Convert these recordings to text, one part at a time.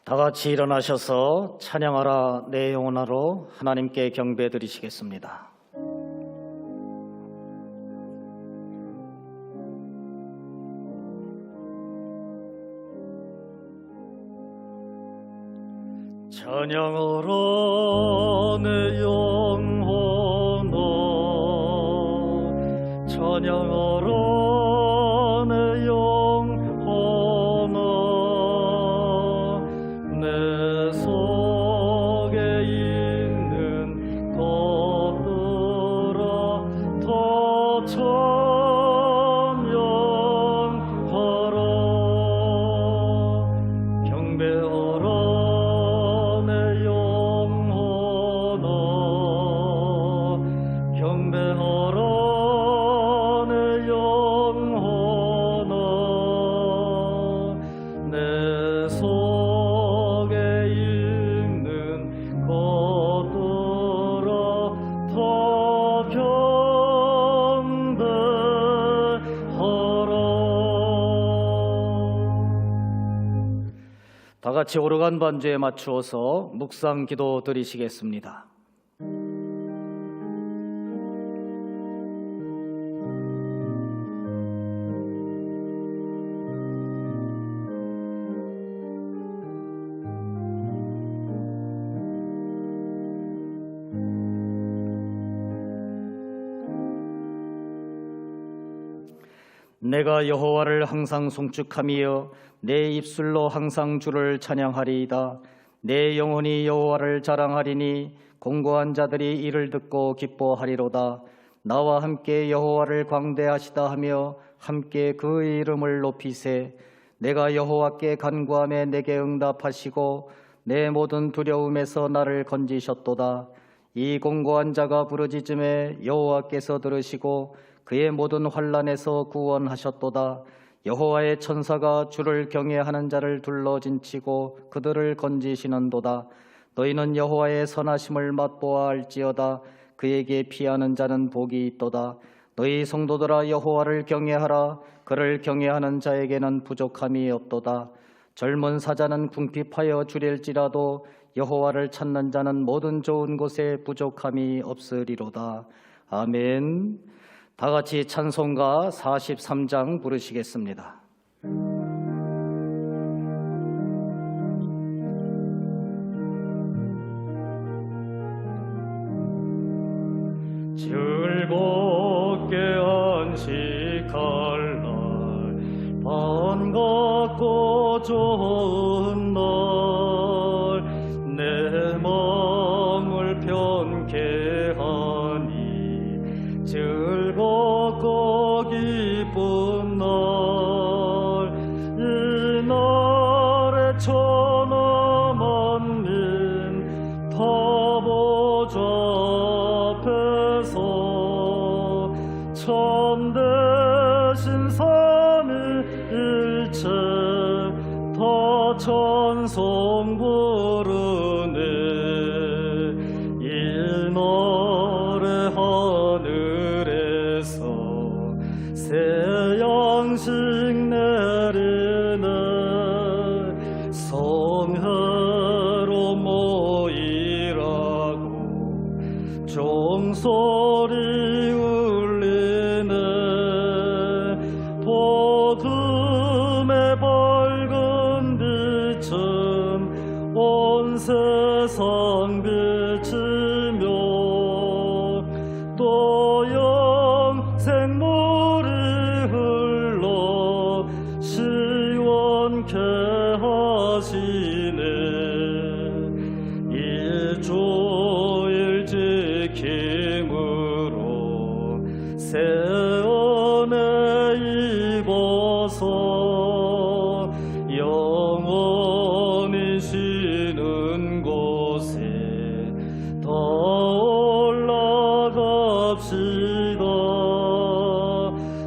다 같이 일어나셔서 찬양하라 내 영혼아로 하나님께 경배 드리시겠습니다. 찬양하라 내 영혼아, 찬양하라 내 영혼아, 내 속에 있는 것들아 더 찬양하라. 경배하라 내 영혼아, 경배하라 내 영혼아, 내 속에 있는 것들아 더 경배하라. 다 같이 오르간 반주에 맞추어서 묵상 기도 드리시겠습니다. 내가 여호와를 항상 송축하며 내 입술로 항상 주를 찬양하리이다. 내 영혼이 여호와를 자랑하리니 공고한 자들이 이를 듣고 기뻐하리로다. 나와 함께 여호와를 광대하시다 하며 함께 그의 이름을 높이세. 내가 여호와께 간구하며 내게 응답하시고 내 모든 두려움에서 나를 건지셨도다. 이 공고한 자가 부르짖음에 여호와께서 들으시고 그의 모든 환난에서 구원하셨도다. 여호와의 천사가 주를 경외하는 자를 둘러진치고 그들을 건지시는도다. 너희는 여호와의 선하심을 맛보아 알지어다. 그에게 피하는 자는 복이 있도다. 너희 성도들아 여호와를 경외하라. 그를 경외하는 자에게는 부족함이 없도다. 젊은 사자는 궁핍하여 주릴지라도 여호와를 찾는 자는 모든 좋은 곳에 부족함이 없으리로다. 아멘. 다 같이 찬송가 43장 부르시겠습니다. 즐겁게 안식할 날, 반갑고 좋은 날, 내 마음을 편케 하니 즐겁고 기쁜 날, 이 날에 천하 만민 다 보좌 앞에서 참되신 삼위일체 다 찬송 부르네. 이 날에 하늘에서 새 양식 내리네. 성회로 모이라고 종소리 울리네. 복음의 밝은 빛은 온 세상 비치며 또 영생물이 흘러 시원케 하시네. 일주일 지킴으로 새 은혜 입어서 영원히 쉬는 곳에 더 올라갑시다.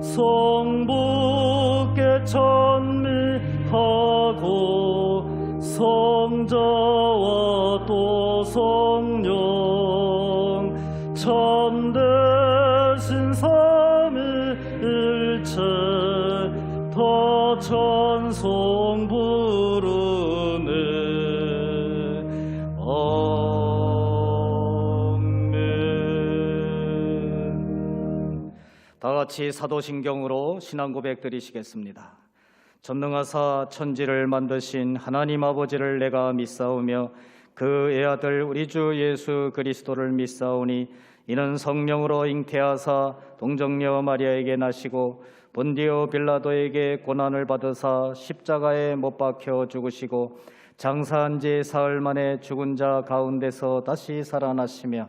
성부께 찬미하고 성자와 또 성령 참되신 삼위일체 다 찬송 부르네. 다 같이 사도신경으로 신앙 고백 드리시겠습니다. 전능하사 천지를 만드신 하나님 아버지를 내가 믿사오며 그 애아들 우리 주 예수 그리스도를 믿사오니 이는 성령으로 잉태하사 동정녀 마리아에게 나시고 본디오 빌라도에게 고난을 받으사 십자가에 못 박혀 죽으시고 장사한 지 사흘 만에 죽은 자 가운데서 다시 살아나시며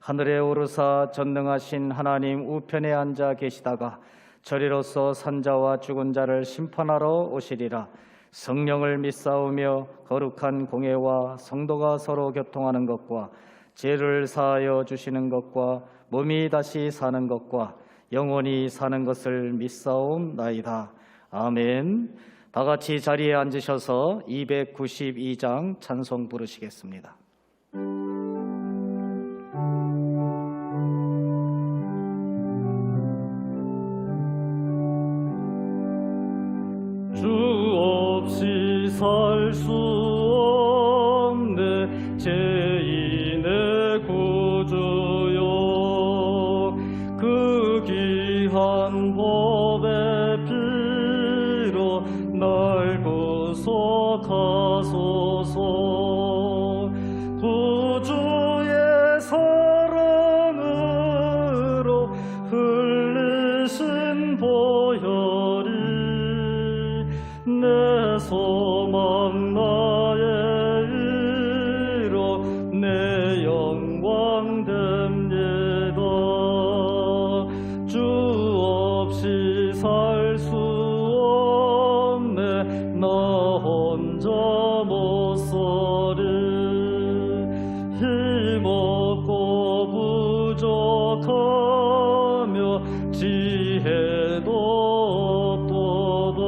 하늘에 오르사 전능하신 하나님 우편에 앉아 계시다가 저리로서 산자와 죽은 자를 심판하러 오시리라. 성령을 믿사오며 거룩한 공예와 성도가 서로 교통하는 것과 죄를 사하여 주시는 것과 몸이 다시 사는 것과 영원히 사는 것을 믿사옵나이다. 아멘. 다 같이 자리에 앉으셔서 292장 찬송 부르시겠습니다. 주 없이 살 수 없네 죄인의 구주요 그 귀한 법의 피로 날 구속하소서 구주의 사랑으로 흘리신 보혈이 내 소망 나의 위로 내 영광 됩니다. 주 없이 살 수 없네 나 혼자 못 살리 힘없고 부족하며 지혜도 없도다.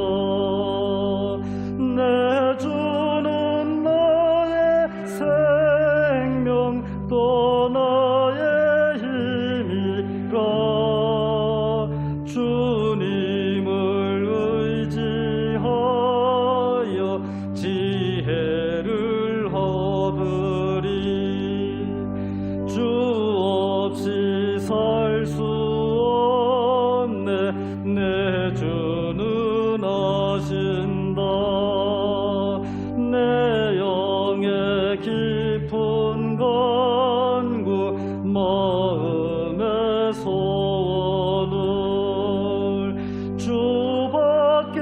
내 주는 나의 생명 또 나의 힘이라. 주님을 의지하여 지혜를 얻으리. 주 없이 살 수 없네 내 주는 아신다. 내 영의 깊은 간구 마음의 소원을 주밖에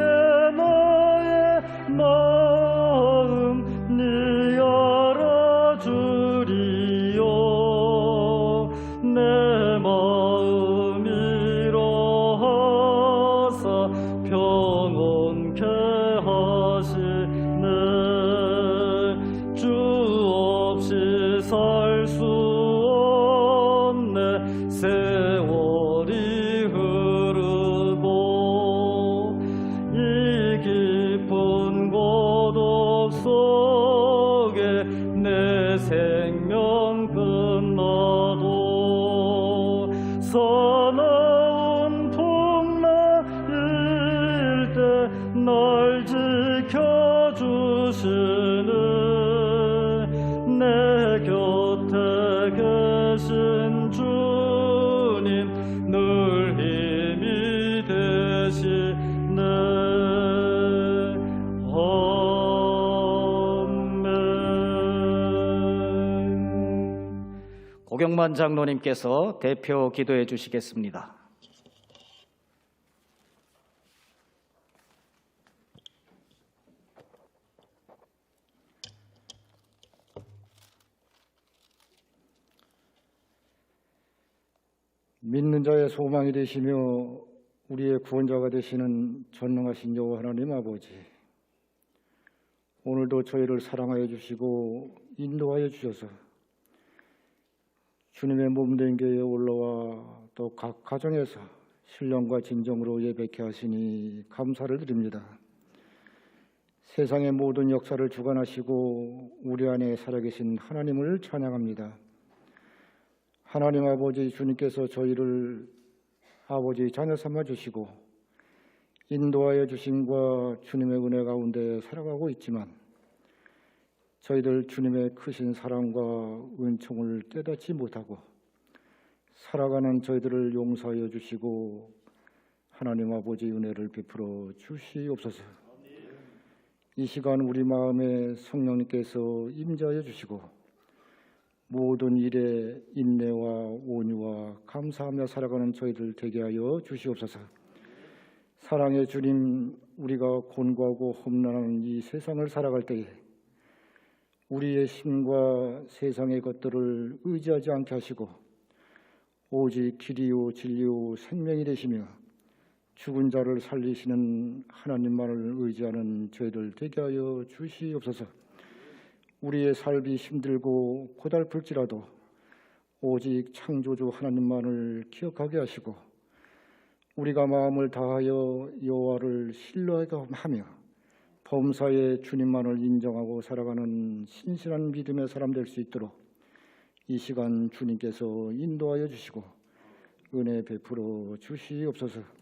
나의 마음 네 알아주리요. 내 마음 위로하사 평온케 하시네. 주 없이 살 수 없네 세월이 흐르고 이 깊은 고독 속에 내 생명 끝나도 사나운 풍랑일 때 날 지켜주시네. 내 곁에 계신 주님 늘 힘이 되시네. 아멘. 고경만 장로님께서 대표 기도해 주시겠습니다. 믿는 자의 소망이 되시며 우리의 구원자가 되시는 전능하신 여호와 하나님 아버지, 오늘도 저희를 사랑하여 주시고 인도하여 주셔서 주님의 몸된 교회에 올라와 또 각 가정에서 신령과 진정으로 예배케 하시니 감사를 드립니다. 세상의 모든 역사를 주관하시고 우리 안에 살아계신 하나님을 찬양합니다. 하나님 아버지, 주님께서 저희를 아버지 자녀 삼아 주시고 인도하여 주심과 주님의 은혜 가운데 살아가고 있지만 저희들 주님의 크신 사랑과 은총을 깨닫지 못하고 살아가는 저희들을 용서하여 주시고 하나님 아버지 은혜를 베풀어 주시옵소서. 이 시간 우리 마음에 성령님께서 임재하여 주시고 모든 일에 인내와 온유와 감사하며 살아가는 저희들 되게 하여 주시옵소서. 사랑의 주님, 우리가 곤고하고 험난한 이 세상을 살아갈 때에 우리의 힘과 세상의 것들을 의지하지 않게 하시고 오직 길이요 진리요 생명이 되시며 죽은 자를 살리시는 하나님만을 의지하는 저희들 되게 하여 주시옵소서. 우리의 삶이 힘들고 고달플지라도 오직 창조주 하나님만을 기억하게 하시고 우리가 마음을 다하여 여호와를 신뢰하며 범사에 주님만을 인정하고 살아가는 신실한 믿음의 사람 될 수 있도록 이 시간 주님께서 인도하여 주시고 은혜 베풀어 주시옵소서.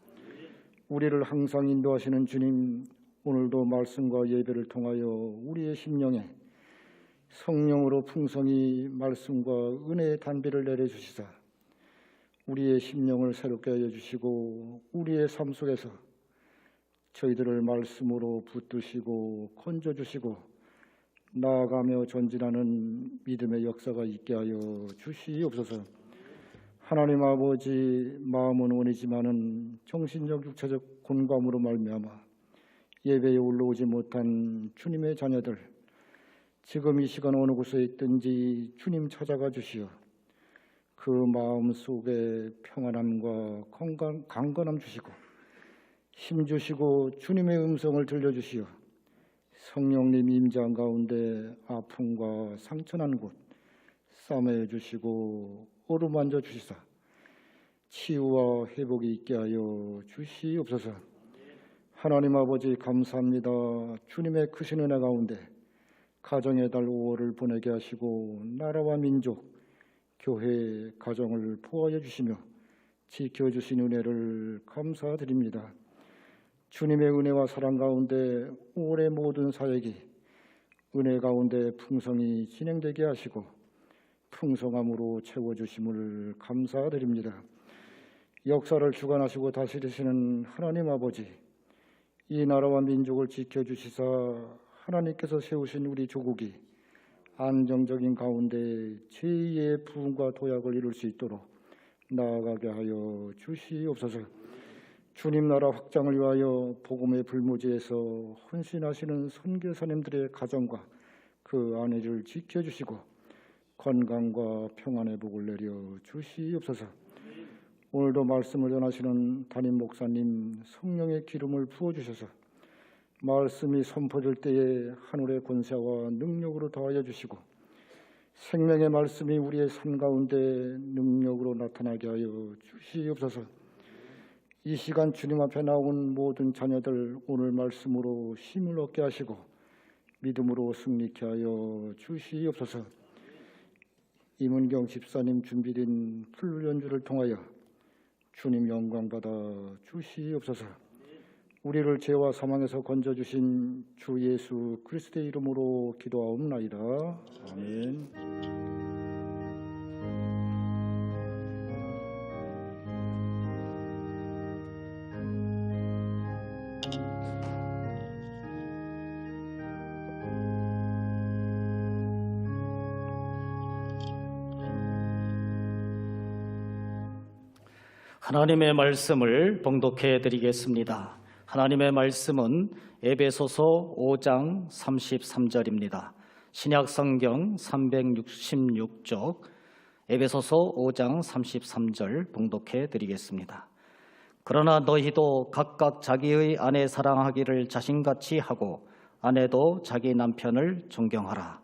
우리를 항상 인도하시는 주님, 오늘도 말씀과 예배를 통하여 우리의 심령에 성령으로 풍성히 말씀과 은혜의 단비를 내려주시사 우리의 심령을 새롭게 하여 주시고 우리의 삶 속에서 저희들을 말씀으로 붙드시고 건져주시고 나아가며 전진하는 믿음의 역사가 있게 하여 주시옵소서. 하나님 아버지, 마음은 원이지만은 정신적 육체적 곤감으로 말미암아 예배에 올라오지 못한 주님의 자녀들, 지금 이 시간 어느 곳에 있든지 주님 찾아가 주시어 그 마음 속에 평안함과 강건함 주시고 힘 주시고 주님의 음성을 들려주시어 성령님 임재한 가운데 아픔과 상처난 곳 싸매어 주시고 어루만져 주시사 치유와 회복이 있게 하여 주시옵소서. 하나님 아버지 감사합니다. 주님의 크신 은혜 가운데 가정의 달 5월을 보내게 하시고 나라와 민족, 교회, 가정을 보호하여 주시며 지켜주신 은혜를 감사드립니다. 주님의 은혜와 사랑 가운데 올해 모든 사역이 은혜 가운데 풍성히 진행되게 하시고 풍성함으로 채워주심을 감사드립니다. 역사를 주관하시고 다스리시는 하나님 아버지, 이 나라와 민족을 지켜주시사 하나님께서 세우신 우리 조국이 안정적인 가운데 제2의 부흥과 도약을 이룰 수 있도록 나아가게 하여 주시옵소서. 주님 나라 확장을 위하여 복음의 불모지에서 헌신하시는 선교사님들의 가정과 그 아내를 지켜주시고 건강과 평안의 복을 내려 주시옵소서. 오늘도 말씀을 전하시는 담임 목사님 성령의 기름을 부어주셔서 말씀이 선포될 때에 하늘의 권세와 능력으로 더하여 주시고 생명의 말씀이 우리의 삶 가운데 능력으로 나타나게 하여 주시옵소서. 이 시간 주님 앞에 나온 모든 자녀들 오늘 말씀으로 힘을 얻게 하시고 믿음으로 승리케 하여 주시옵소서. 이문경 집사님 준비된 풀 연주를 통하여 주님 영광 받아 주시옵소서. 우리를 죄와 사망에서 건져주신 주 예수 그리스도의 이름으로 기도하옵나이다. 아멘. 하나님의 말씀을 봉독해 드리겠습니다. 하나님의 말씀은 에베소서 5장 33절입니다. 신약성경 366쪽 에베소서 5장 33절 봉독해 드리겠습니다. 그러나 너희도 각각 자기의 아내 사랑하기를 자신같이 하고 아내도 자기 남편을 존경하라.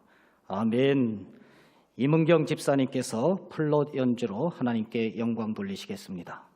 아멘. 이문경 집사님께서 플룻 연주로 하나님께 영광 돌리시겠습니다.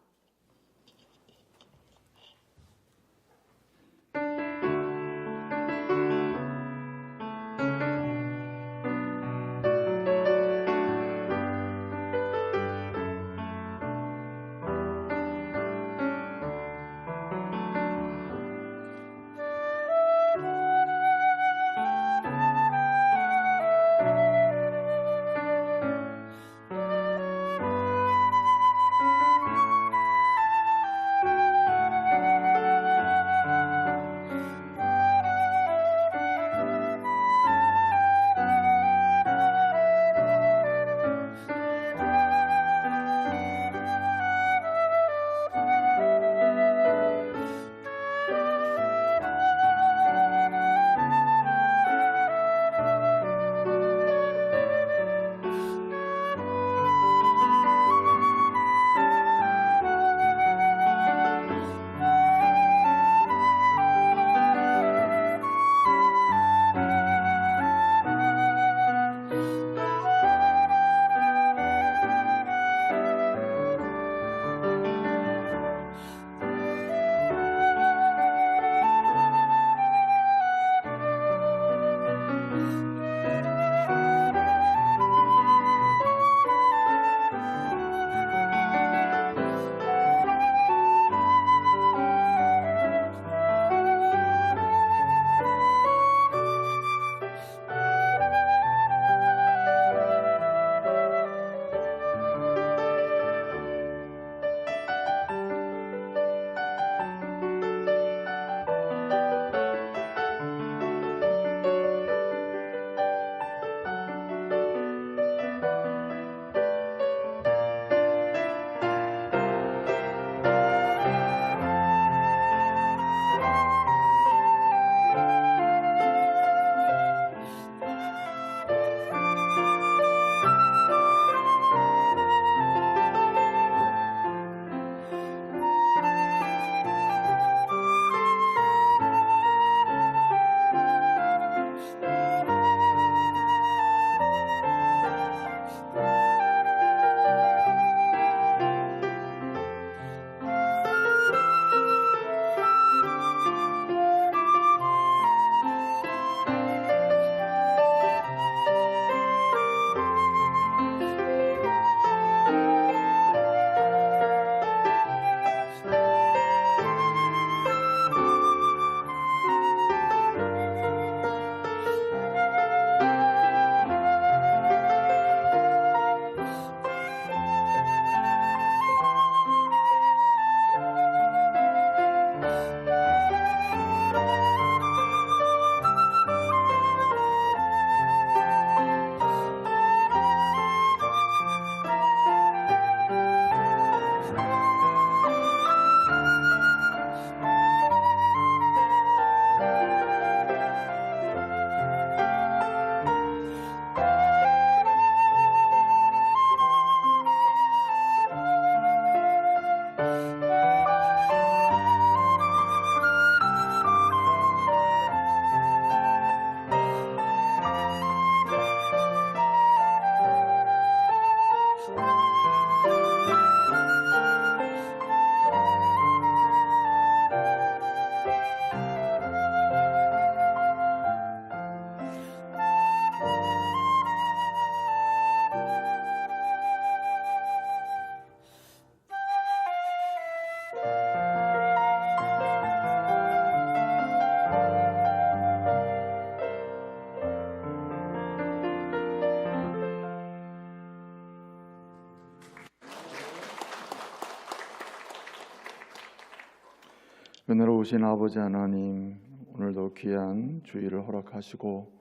은혜로우신 아버지 하나님, 오늘도 귀한 주일을 허락하시고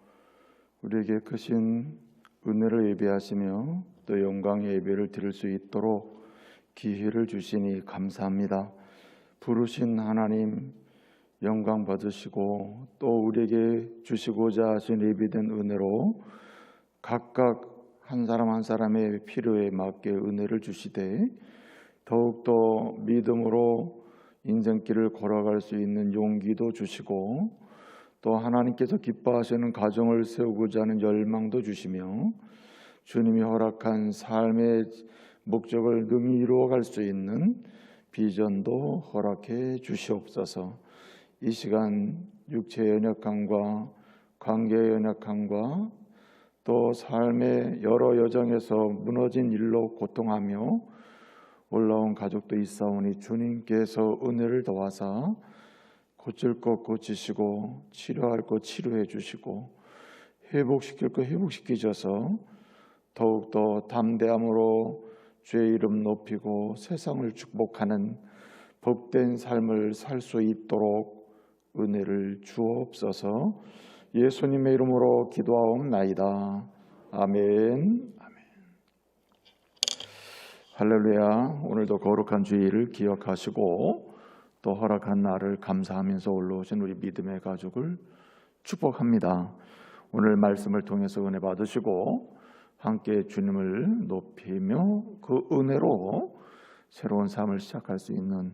우리에게 크신 은혜를 예배하시며 또 영광의 예배를 드릴 수 있도록 기회를 주시니 감사합니다. 부르신 하나님 영광 받으시고 또 우리에게 주시고자 하신 예비된 은혜로 각각 한 사람 한 사람의 필요에 맞게 은혜를 주시되 더욱더 믿음으로 인생길을 걸어갈 수 있는 용기도 주시고 또 하나님께서 기뻐하시는 가정을 세우고자 하는 열망도 주시며 주님이 허락한 삶의 목적을 능히 이루어갈 수 있는 비전도 허락해 주시옵소서. 이 시간 육체의 연약함과 관계의 연약함과 또 삶의 여러 여정에서 무너진 일로 고통하며 올라온 가족도 있사오니 주님께서 은혜를 더하사 고칠 것 고치시고 치료할 것 치료해 주시고 회복시킬 것 회복시키셔서 더욱더 담대함으로 주의 이름 높이고 세상을 축복하는 복된 삶을 살 수 있도록 은혜를 주옵소서. 예수님의 이름으로 기도하옵나이다. 아멘. 할렐루야. 오늘도 거룩한 주일을 기억하시고 또 허락한 날을 감사하면서 올라오신 우리 믿음의 가족을 축복합니다. 오늘 말씀을 통해서 은혜 받으시고 함께 주님을 높이며 그 은혜로 새로운 삶을 시작할 수 있는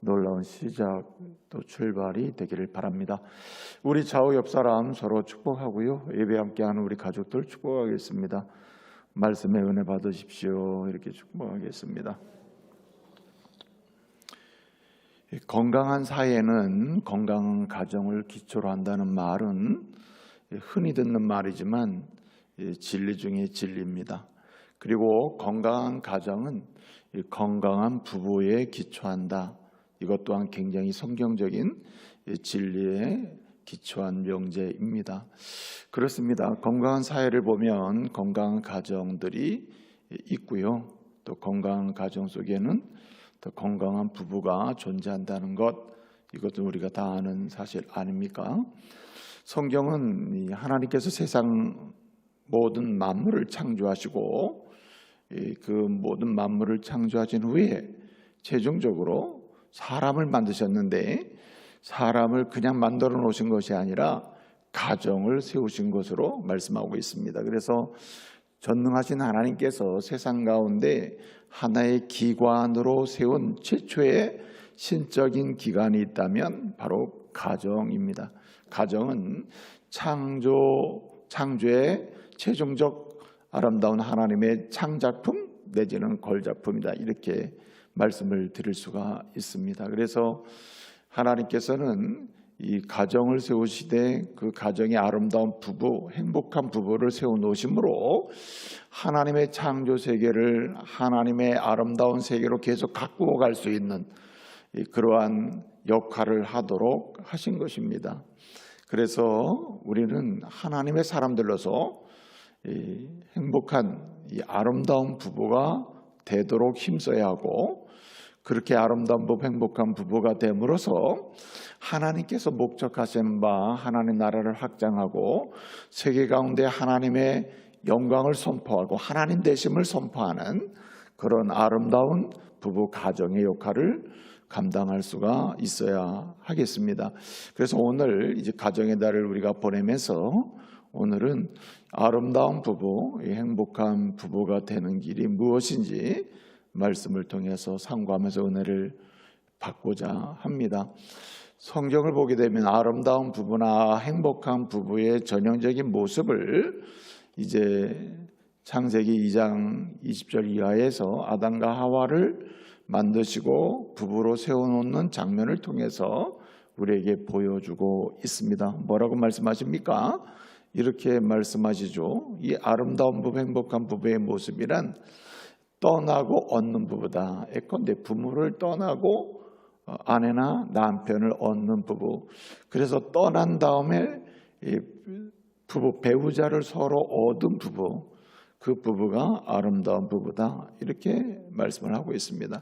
놀라운 시작 또 출발이 되기를 바랍니다. 우리 좌우 옆 사람 서로 축복하고요. 예배 함께하는 우리 가족들 축복하겠습니다. 말씀의 은혜 받으십시오. 이렇게 축복하겠습니다. 건강한 사회는 건강한 가정을 기초로 한다는 말은 흔히 듣는 말이지만 진리 중에 진리입니다. 그리고 건강한 가정은 건강한 부부에 기초한다. 이것 또한 굉장히 성경적인 진리에 기초한 명제입니다. 그렇습니다. 건강한 사회를 보면 건강한 가정들이 있고요. 또 건강한 가정 속에는 또 건강한 부부가 존재한다는 것, 이것도 우리가 다 아는 사실 아닙니까? 성경은 하나님께서 세상 모든 만물을 창조하시고 그 모든 만물을 창조하신 후에 최종적으로 사람을 만드셨는데 사람을 그냥 만들어 놓으신 것이 아니라 가정을 세우신 것으로 말씀하고 있습니다. 그래서 전능하신 하나님께서 세상 가운데 하나의 기관으로 세운 최초의 신적인 기관이 있다면 바로 가정입니다. 가정은 창조의 최종적 아름다운 하나님의 창작품 내지는 걸작품이다. 이렇게 말씀을 드릴 수가 있습니다. 그래서 하나님께서는 이 가정을 세우시되 그 가정의 아름다운 부부, 행복한 부부를 세워놓으심으로 하나님의 창조 세계를 하나님의 아름다운 세계로 계속 가꾸어 갈 수 있는 그러한 역할을 하도록 하신 것입니다. 그래서 우리는 하나님의 사람들로서 이 행복한 이 아름다운 부부가 되도록 힘써야 하고 그렇게 아름다운 부부, 행복한 부부가 됨으로써 하나님께서 목적하신 바 하나님 나라를 확장하고 세계 가운데 하나님의 영광을 선포하고 하나님 되심을 선포하는 그런 아름다운 부부 가정의 역할을 감당할 수가 있어야 하겠습니다. 그래서 오늘 이제 가정의 달을 우리가 보내면서 오늘은 아름다운 부부, 행복한 부부가 되는 길이 무엇인지 말씀을 통해서 상고하면서 은혜를 받고자 합니다. 성경을 보게 되면 아름다운 부부나 행복한 부부의 전형적인 모습을 이제 창세기 2장 20절 이하에서 아담과 하와를 만드시고 부부로 세워놓는 장면을 통해서 우리에게 보여주고 있습니다. 뭐라고 말씀하십니까? 이렇게 말씀하시죠. 이 아름다운 부부, 행복한 부부의 모습이란 떠나고 얻는 부부다. 예컨대 부모를 떠나고 아내나 남편을 얻는 부부. 그래서 떠난 다음에 부부 배우자를 서로 얻은 부부, 그 부부가 아름다운 부부다. 이렇게 말씀을 하고 있습니다.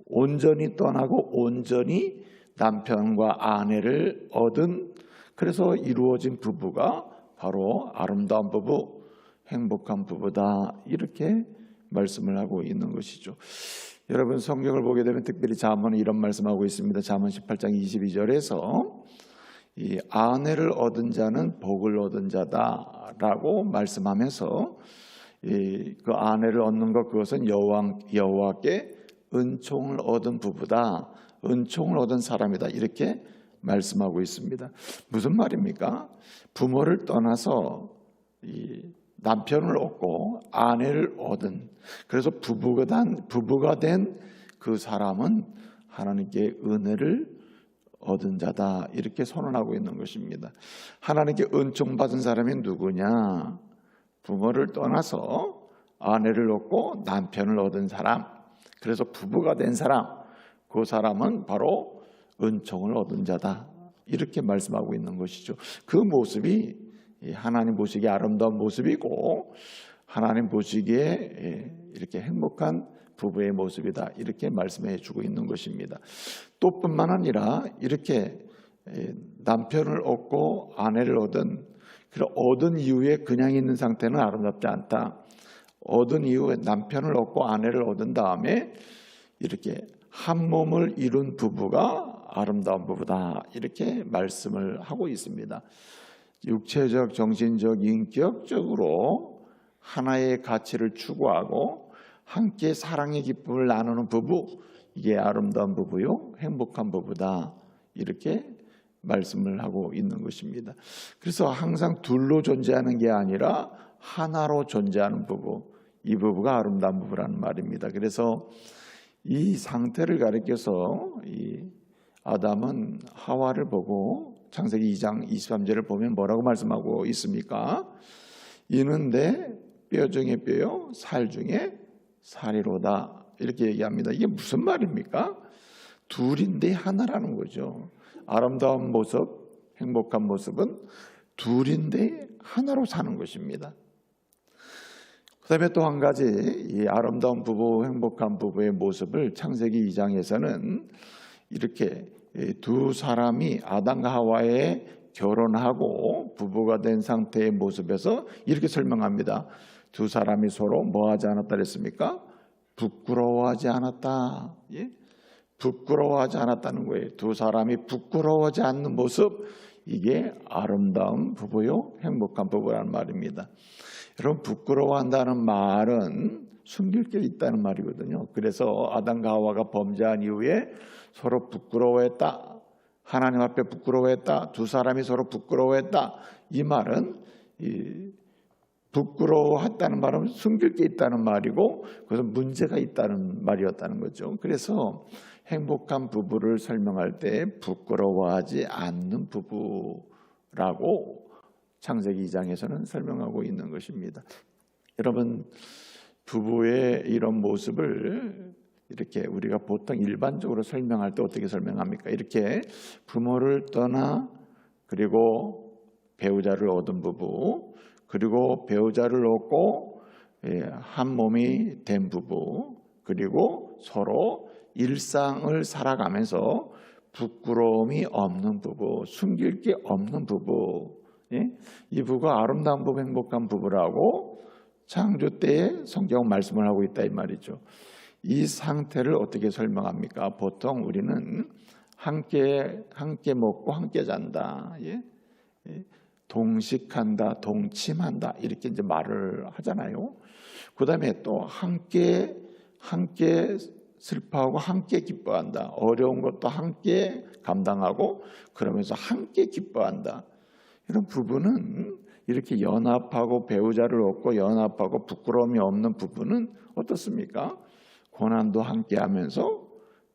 온전히 떠나고 온전히 남편과 아내를 얻은, 그래서 이루어진 부부가 바로 아름다운 부부, 행복한 부부다, 이렇게 말씀을 하고 있는 것이죠. 여러분, 성경을 보게 되면 특별히 잠언은 이런 말씀하고 있습니다. 잠언 18장 22절에서 이 아내를 얻은 자는 복을 얻은 자다라고 말씀하면서 그 아내를 얻는 것, 그것은 여호와께 은총을 얻은 부부다, 은총을 얻은 사람이다, 이렇게 말씀하고 있습니다. 무슨 말입니까? 부모를 떠나서 이 남편을 얻고 아내를 얻은, 그래서 부부가 된 그 사람은 하나님께 은혜를 얻은 자다, 이렇게 선언하고 있는 것입니다. 하나님께 은총 받은 사람이 누구냐? 부모를 떠나서 아내를 얻고 남편을 얻은 사람, 그래서 부부가 된 사람, 그 사람은 바로 은총을 얻은 자다, 이렇게 말씀하고 있는 것이죠. 그 모습이 하나님 보시기에 아름다운 모습이고 하나님 보시기에 이렇게 행복한 부부의 모습이다, 이렇게 말씀해 주고 있는 것입니다. 또 뿐만 아니라 이렇게 남편을 얻고 아내를 얻은 이후에 그냥 있는 상태는 아름답지 않다. 얻은 이후에 남편을 얻고 아내를 얻은 다음에 이렇게 한 몸을 이룬 부부가 아름다운 부부다, 이렇게 말씀을 하고 있습니다. 육체적, 정신적, 인격적으로 하나의 가치를 추구하고 함께 사랑의 기쁨을 나누는 부부, 이게 아름다운 부부요, 행복한 부부다, 이렇게 말씀을 하고 있는 것입니다. 그래서 항상 둘로 존재하는 게 아니라 하나로 존재하는 부부, 이 부부가 아름다운 부부라는 말입니다. 그래서 이 상태를 가리켜서 이 아담은 하와를 보고 창세기 2장 23절을 보면 뭐라고 말씀하고 있습니까? 이는 내 뼈 중에 뼈요, 살 중에 살이로다, 이렇게 얘기합니다. 이게 무슨 말입니까? 둘인데 하나라는 거죠. 아름다운 모습, 행복한 모습은 둘인데 하나로 사는 것입니다. 그 다음에 또 한 가지, 이 아름다운 부부, 행복한 부부의 모습을 창세기 2장에서는 이렇게 두 사람이 아담과 하와의 결혼하고 부부가 된 상태의 모습에서 이렇게 설명합니다. 두 사람이 서로 뭐하지 않았다 그랬습니까? 부끄러워하지 않았다. 예? 부끄러워하지 않았다는 거예요. 두 사람이 부끄러워하지 않는 모습, 이게 아름다운 부부요, 행복한 부부라는 말입니다. 여러분, 부끄러워한다는 말은 숨길 게 있다는 말이거든요. 그래서 아담과 하와가 범죄한 이후에 서로 부끄러워했다, 하나님 앞에 부끄러워했다, 두 사람이 서로 부끄러워했다, 이 말은 부끄러워했다는 말은 숨길 게 있다는 말이고 그것은 문제가 있다는 말이었다는 거죠. 그래서 행복한 부부를 설명할 때 부끄러워하지 않는 부부라고 창세기 2장에서는 설명하고 있는 것입니다. 여러분, 부부의 이런 모습을 이렇게 우리가 보통 일반적으로 설명할 때 어떻게 설명합니까? 이렇게 부모를 떠나 그리고 배우자를 얻은 부부, 그리고 배우자를 얻고 한 몸이 된 부부, 그리고 서로 일상을 살아가면서 부끄러움이 없는 부부, 숨길 게 없는 부부, 이 부부가 아름다운 부부, 행복한 부부라고 창조 때에 성경 말씀을 하고 있다, 이 말이죠. 이 상태를 어떻게 설명합니까? 보통 우리는 함께 먹고 함께 잔다, 동식한다, 동침한다, 이렇게 이제 말을 하잖아요. 그 다음에 또 함께 슬퍼하고 함께 기뻐한다, 어려운 것도 함께 감당하고 그러면서 함께 기뻐한다. 이런 부부는, 이렇게 연합하고 배우자를 얻고 연합하고 부끄러움이 없는 부부는 어떻습니까? 고난도 함께 하면서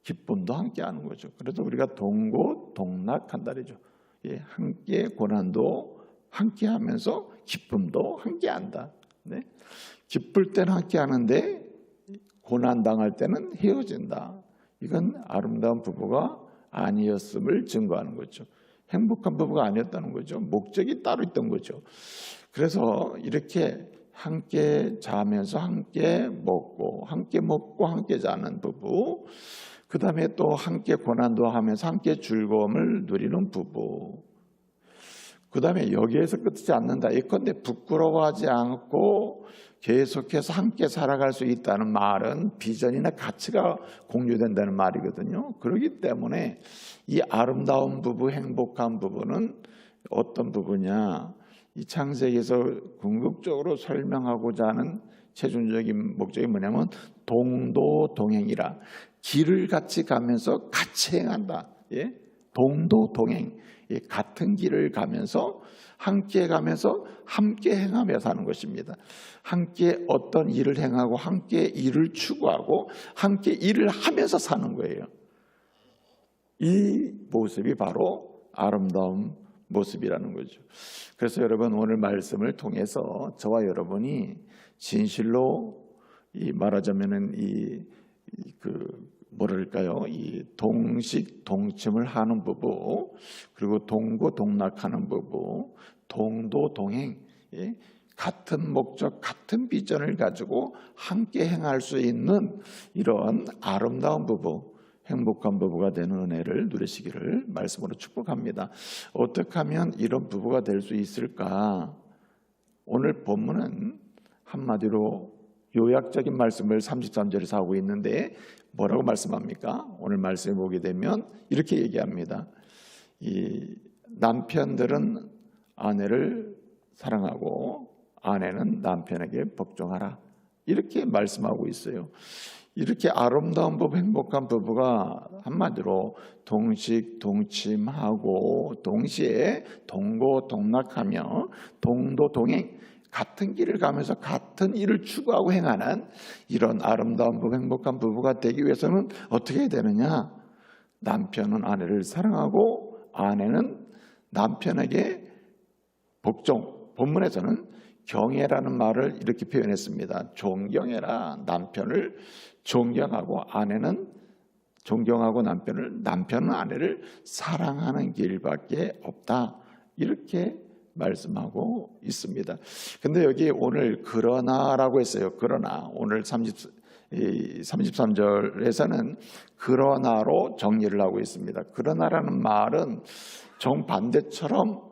기쁨도 함께 하는 거죠. 그래서 우리가 동고동락한다 그러죠. 함께 고난도 함께 하면서 기쁨도 함께 한다. 네? 기쁠 때는 함께 하는데 고난 당할 때는 헤어진다. 이건 아름다운 부부가 아니었음을 증거하는 거죠. 행복한 부부가 아니었다는 거죠. 목적이 따로 있던 거죠. 그래서 이렇게 함께 자면서 함께 먹고 함께 자는 부부, 그 다음에 또 함께 고난도 하면서 함께 즐거움을 누리는 부부. 그 다음에 여기에서 끝이지 않는다. 예컨대 부끄러워하지 않고 계속해서 함께 살아갈 수 있다는 말은 비전이나 가치가 공유된다는 말이거든요. 그렇기 때문에 이 아름다운 부부, 행복한 부부는 어떤 부부냐? 이 창세기에서 궁극적으로 설명하고자 하는 최종적인 목적이 뭐냐면 동도동행이라, 길을 같이 가면서 같이 행한다. 예? 동도동행, 예, 같은 길을 가면서 함께 가면서 함께 행하며 사는 것입니다. 함께 어떤 일을 행하고 함께 일을 추구하고 함께 일을 하면서 사는 거예요. 이 모습이 바로 아름다운 모습이라는 거죠. 그래서 여러분, 오늘 말씀을 통해서 저와 여러분이 진실로 이 말하자면은 뭐랄까요? 이 동식 동침을 하는 부부, 그리고 동고동락하는 부부, 동도동행, 예? 같은 목적, 같은 비전을 가지고 함께 행할 수 있는 이런 아름다운 부부, 행복한 부부가 되는 은혜를 누리시기를 말씀으로 축복합니다. 어떻게 하면 이런 부부가 될 수 있을까? 오늘 본문은 한마디로 요약적인 말씀을 33절에서 하고 있는데 뭐라고 말씀합니까? 오늘 말씀에 보게 되면 이렇게 얘기합니다. 이 남편들은 아내를 사랑하고 아내는 남편에게 복종하라. 이렇게 말씀하고 있어요. 이렇게 아름다운 부부, 행복한 부부가 한마디로 동식 동침하고 동시에 동고동락하며 동도동행, 같은 길을 가면서 같은 일을 추구하고 행하는 이런 아름다운 부부, 행복한 부부가 되기 위해서는 어떻게 해야 되느냐? 남편은 아내를 사랑하고 아내는 남편에게 복종. 본문에서는 경애라는 말을 이렇게 표현했습니다. 존경해라. 남편을 존경하고 아내는 존경하고 남편은 아내를 사랑하는 길밖에 없다. 이렇게 말씀하고 있습니다. 근데 여기 오늘 그러나라고 했어요. 그러나 오늘 33절에서는 그러나로 정리를 하고 있습니다. 그러나라는 말은 정반대처럼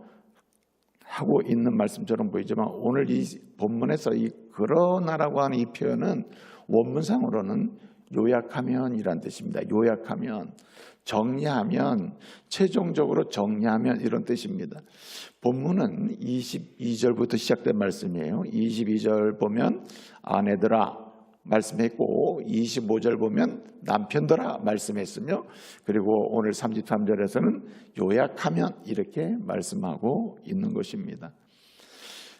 하고 있는 말씀처럼 보이지만 오늘 이 본문에서 이 그러나라고 하는 이 표현은 원문상으로는 요약하면이란 뜻입니다. 요약하면, 정리하면, 최종적으로 정리하면 이런 뜻입니다. 본문은 22절부터 시작된 말씀이에요. 22절 보면 아내들아 말씀했고 25절 보면 남편들아 말씀했으며, 그리고 오늘 33절에서는 요약하면 이렇게 말씀하고 있는 것입니다.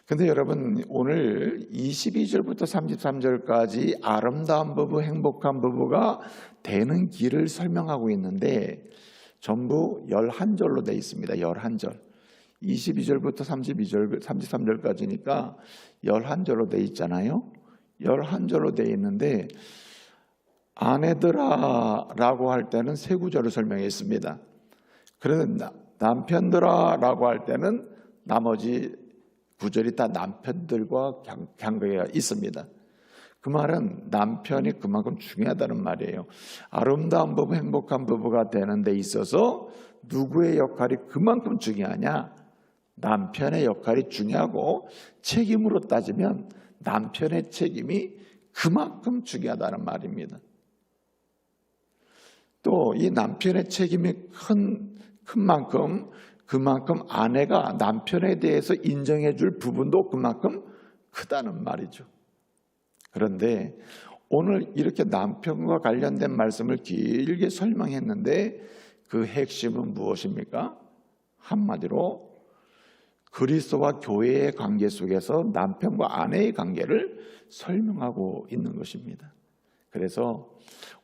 근데 여러분, 오늘 22절부터 33절까지 아름다운 부부, 행복한 부부가 되는 길을 설명하고 있는데 전부 11절로 되어 있습니다. 11절. 22절부터 33절까지니까 11절로 되어 있잖아요. 11절로 되어 있는데 아내들아 라고 할 때는 세 구절을 설명했습니다. 그런데 남편들아 라고 할 때는 나머지 구절이 다 남편들과 관계가 있습니다. 그 말은 남편이 그만큼 중요하다는 말이에요. 아름다운 부부, 행복한 부부가 되는 데 있어서 누구의 역할이 그만큼 중요하냐? 남편의 역할이 중요하고, 책임으로 따지면 남편의 책임이 그만큼 중요하다는 말입니다. 또 이 남편의 책임이 큰 만큼 그만큼 아내가 남편에 대해서 인정해 줄 부분도 그만큼 크다는 말이죠. 그런데 오늘 이렇게 남편과 관련된 말씀을 길게 설명했는데 그 핵심은 무엇입니까? 한마디로 그리스도와 교회의 관계 속에서 남편과 아내의 관계를 설명하고 있는 것입니다. 그래서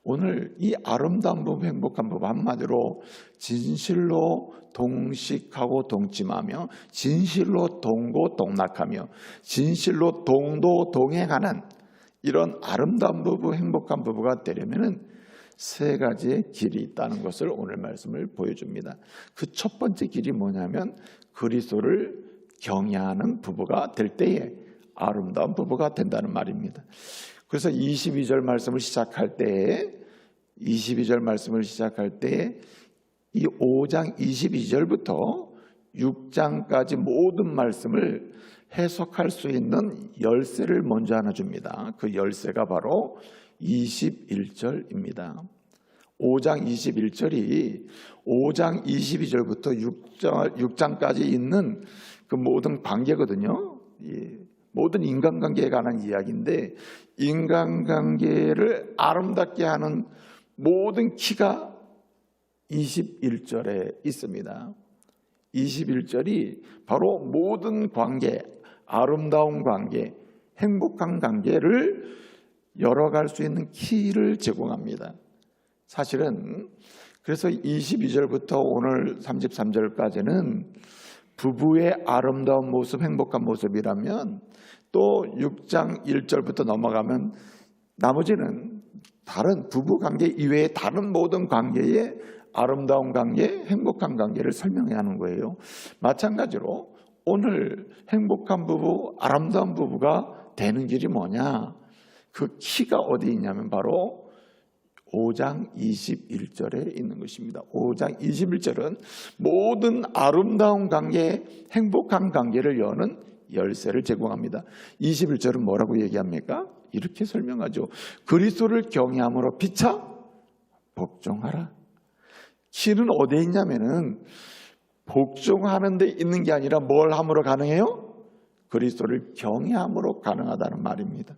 오늘 이 아름다운 부부, 행복한 부부, 한마디로 진실로 동식하고 동침하며 진실로 동고동락하며 진실로 동도동행하는 이런 아름다운 부부, 행복한 부부가 되려면 세 가지의 길이 있다는 것을 오늘 말씀을 보여줍니다. 그 첫 번째 길이 뭐냐면 그리스도를 경외하는 부부가 될 때에 아름다운 부부가 된다는 말입니다. 그래서 22절 말씀을 시작할 때에 22절 말씀을 시작할 때 이 5장 22절부터 6장까지 모든 말씀을 해석할 수 있는 열쇠를 먼저 하나 줍니다. 그 열쇠가 바로 21절입니다. 5장 21절이 5장 22절부터 6장까지 있는 그 모든 관계거든요. 모든 인간관계에 관한 이야기인데 인간관계를 아름답게 하는 모든 키가 21절에 있습니다. 21절이 바로 모든 관계, 아름다운 관계, 행복한 관계를 열어갈 수 있는 키를 제공합니다. 사실은 그래서 22절부터 오늘 33절까지는 부부의 아름다운 모습, 행복한 모습이라면 또 6장 1절부터 넘어가면 나머지는 다른 부부 관계 이외의 다른 모든 관계의 아름다운 관계, 행복한 관계를 설명해야 하는 거예요. 마찬가지로 오늘 행복한 부부, 아름다운 부부가 되는 길이 뭐냐? 그 키가 어디 있냐면 바로 5장 21절에 있는 것입니다. 5장 21절은 모든 아름다운 관계, 행복한 관계를 여는 열쇠를 제공합니다. 21절은 뭐라고 얘기합니까? 이렇게 설명하죠. 그리스도를 경외함으로 피차 복종하라. 키는 어디에 있냐면은 복종하는 데 있는 게 아니라 뭘 함으로 가능해요? 그리스도를 경외함으로 가능하다는 말입니다.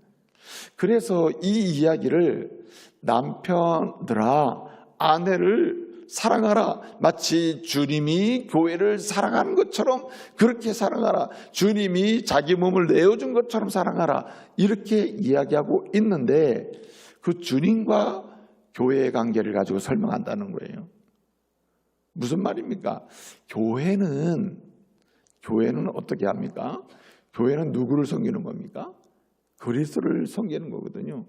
그래서 이 이야기를 남편들아 아내를 사랑하라. 마치 주님이 교회를 사랑하는 것처럼 그렇게 사랑하라. 주님이 자기 몸을 내어준 것처럼 사랑하라. 이렇게 이야기하고 있는데 그 주님과 교회의 관계를 가지고 설명한다는 거예요. 무슨 말입니까? 교회는 어떻게 합니까? 교회는 누구를 섬기는 겁니까? 그리스도를 섬기는 거거든요.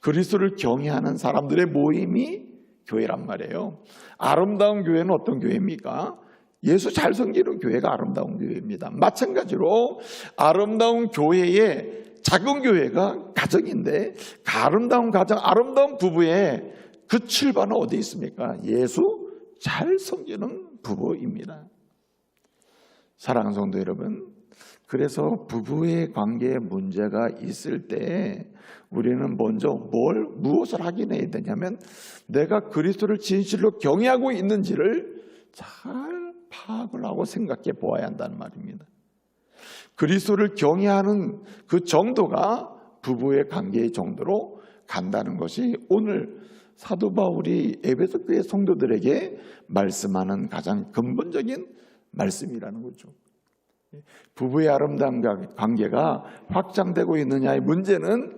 그리스도를 경외하는 사람들의 모임이 교회란 말이에요. 아름다운 교회는 어떤 교회입니까? 예수 잘 섬기는 교회가 아름다운 교회입니다. 마찬가지로 아름다운 교회의 작은 교회가 가정인데 그 아름다운 가정, 아름다운 부부의 그 출발은 어디 있습니까? 예수 잘 섬기는 부부입니다. 사랑하는 성도 여러분, 그래서 부부의 관계에 문제가 있을 때 우리는 먼저 무엇을 확인해야 되냐면 내가 그리스도를 진실로 경외하고 있는지를 잘 파악을 하고 생각해 보아야 한다는 말입니다. 그리스도를 경외하는 그 정도가 부부의 관계의 정도로 간다는 것이 오늘 사도 바울이 에베소 교회 성도들에게 말씀하는 가장 근본적인 말씀이라는 거죠. 부부의 아름다운 관계가 확장되고 있느냐의 문제는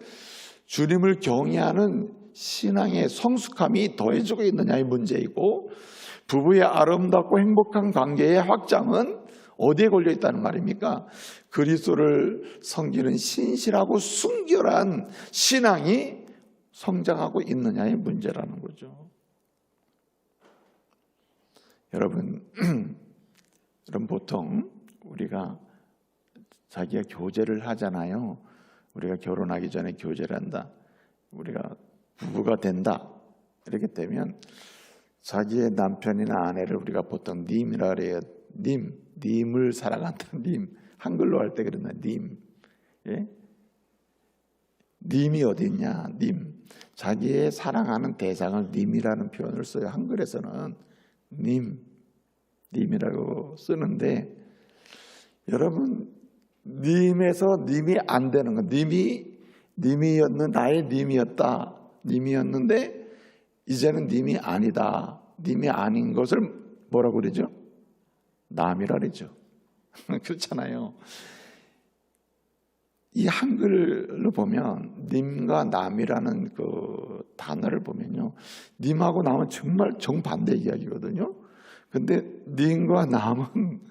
주님을 경외하는 신앙의 성숙함이 더해지고 있느냐의 문제이고 부부의 아름답고 행복한 관계의 확장은 어디에 걸려 있다는 말입니까? 그리스도를 섬기는 신실하고 순결한 신앙이 성장하고 있느냐의 문제라는 거죠. 여러분 보통 우리가 자기가 교제를 하잖아요. 우리가 결혼하기 전에 교제를 한다. 우리가 부부가 된다. 이렇게 되면 자기의 남편이나 아내를 우리가 보통 님이라 그래요. 님을 사랑한다. 님. 한글로 할 때 그런다. 님. 예? 님이 어디 있냐? 님. 자기의 사랑하는 대상을 님이라는 표현을 써요. 한글에서는 님이라고 쓰는데 여러분 님에서 님이 안 되는 거. 나의 님이었는데 이제는 님이 아니다. 님이 아닌 것을 뭐라고 그러죠? 남이라 그러죠. 그렇잖아요. 이 한글로 보면 님과 남이라는 그 단어를 보면요. 님하고 남은 정말 정반대 이야기거든요. 근데 님과 남은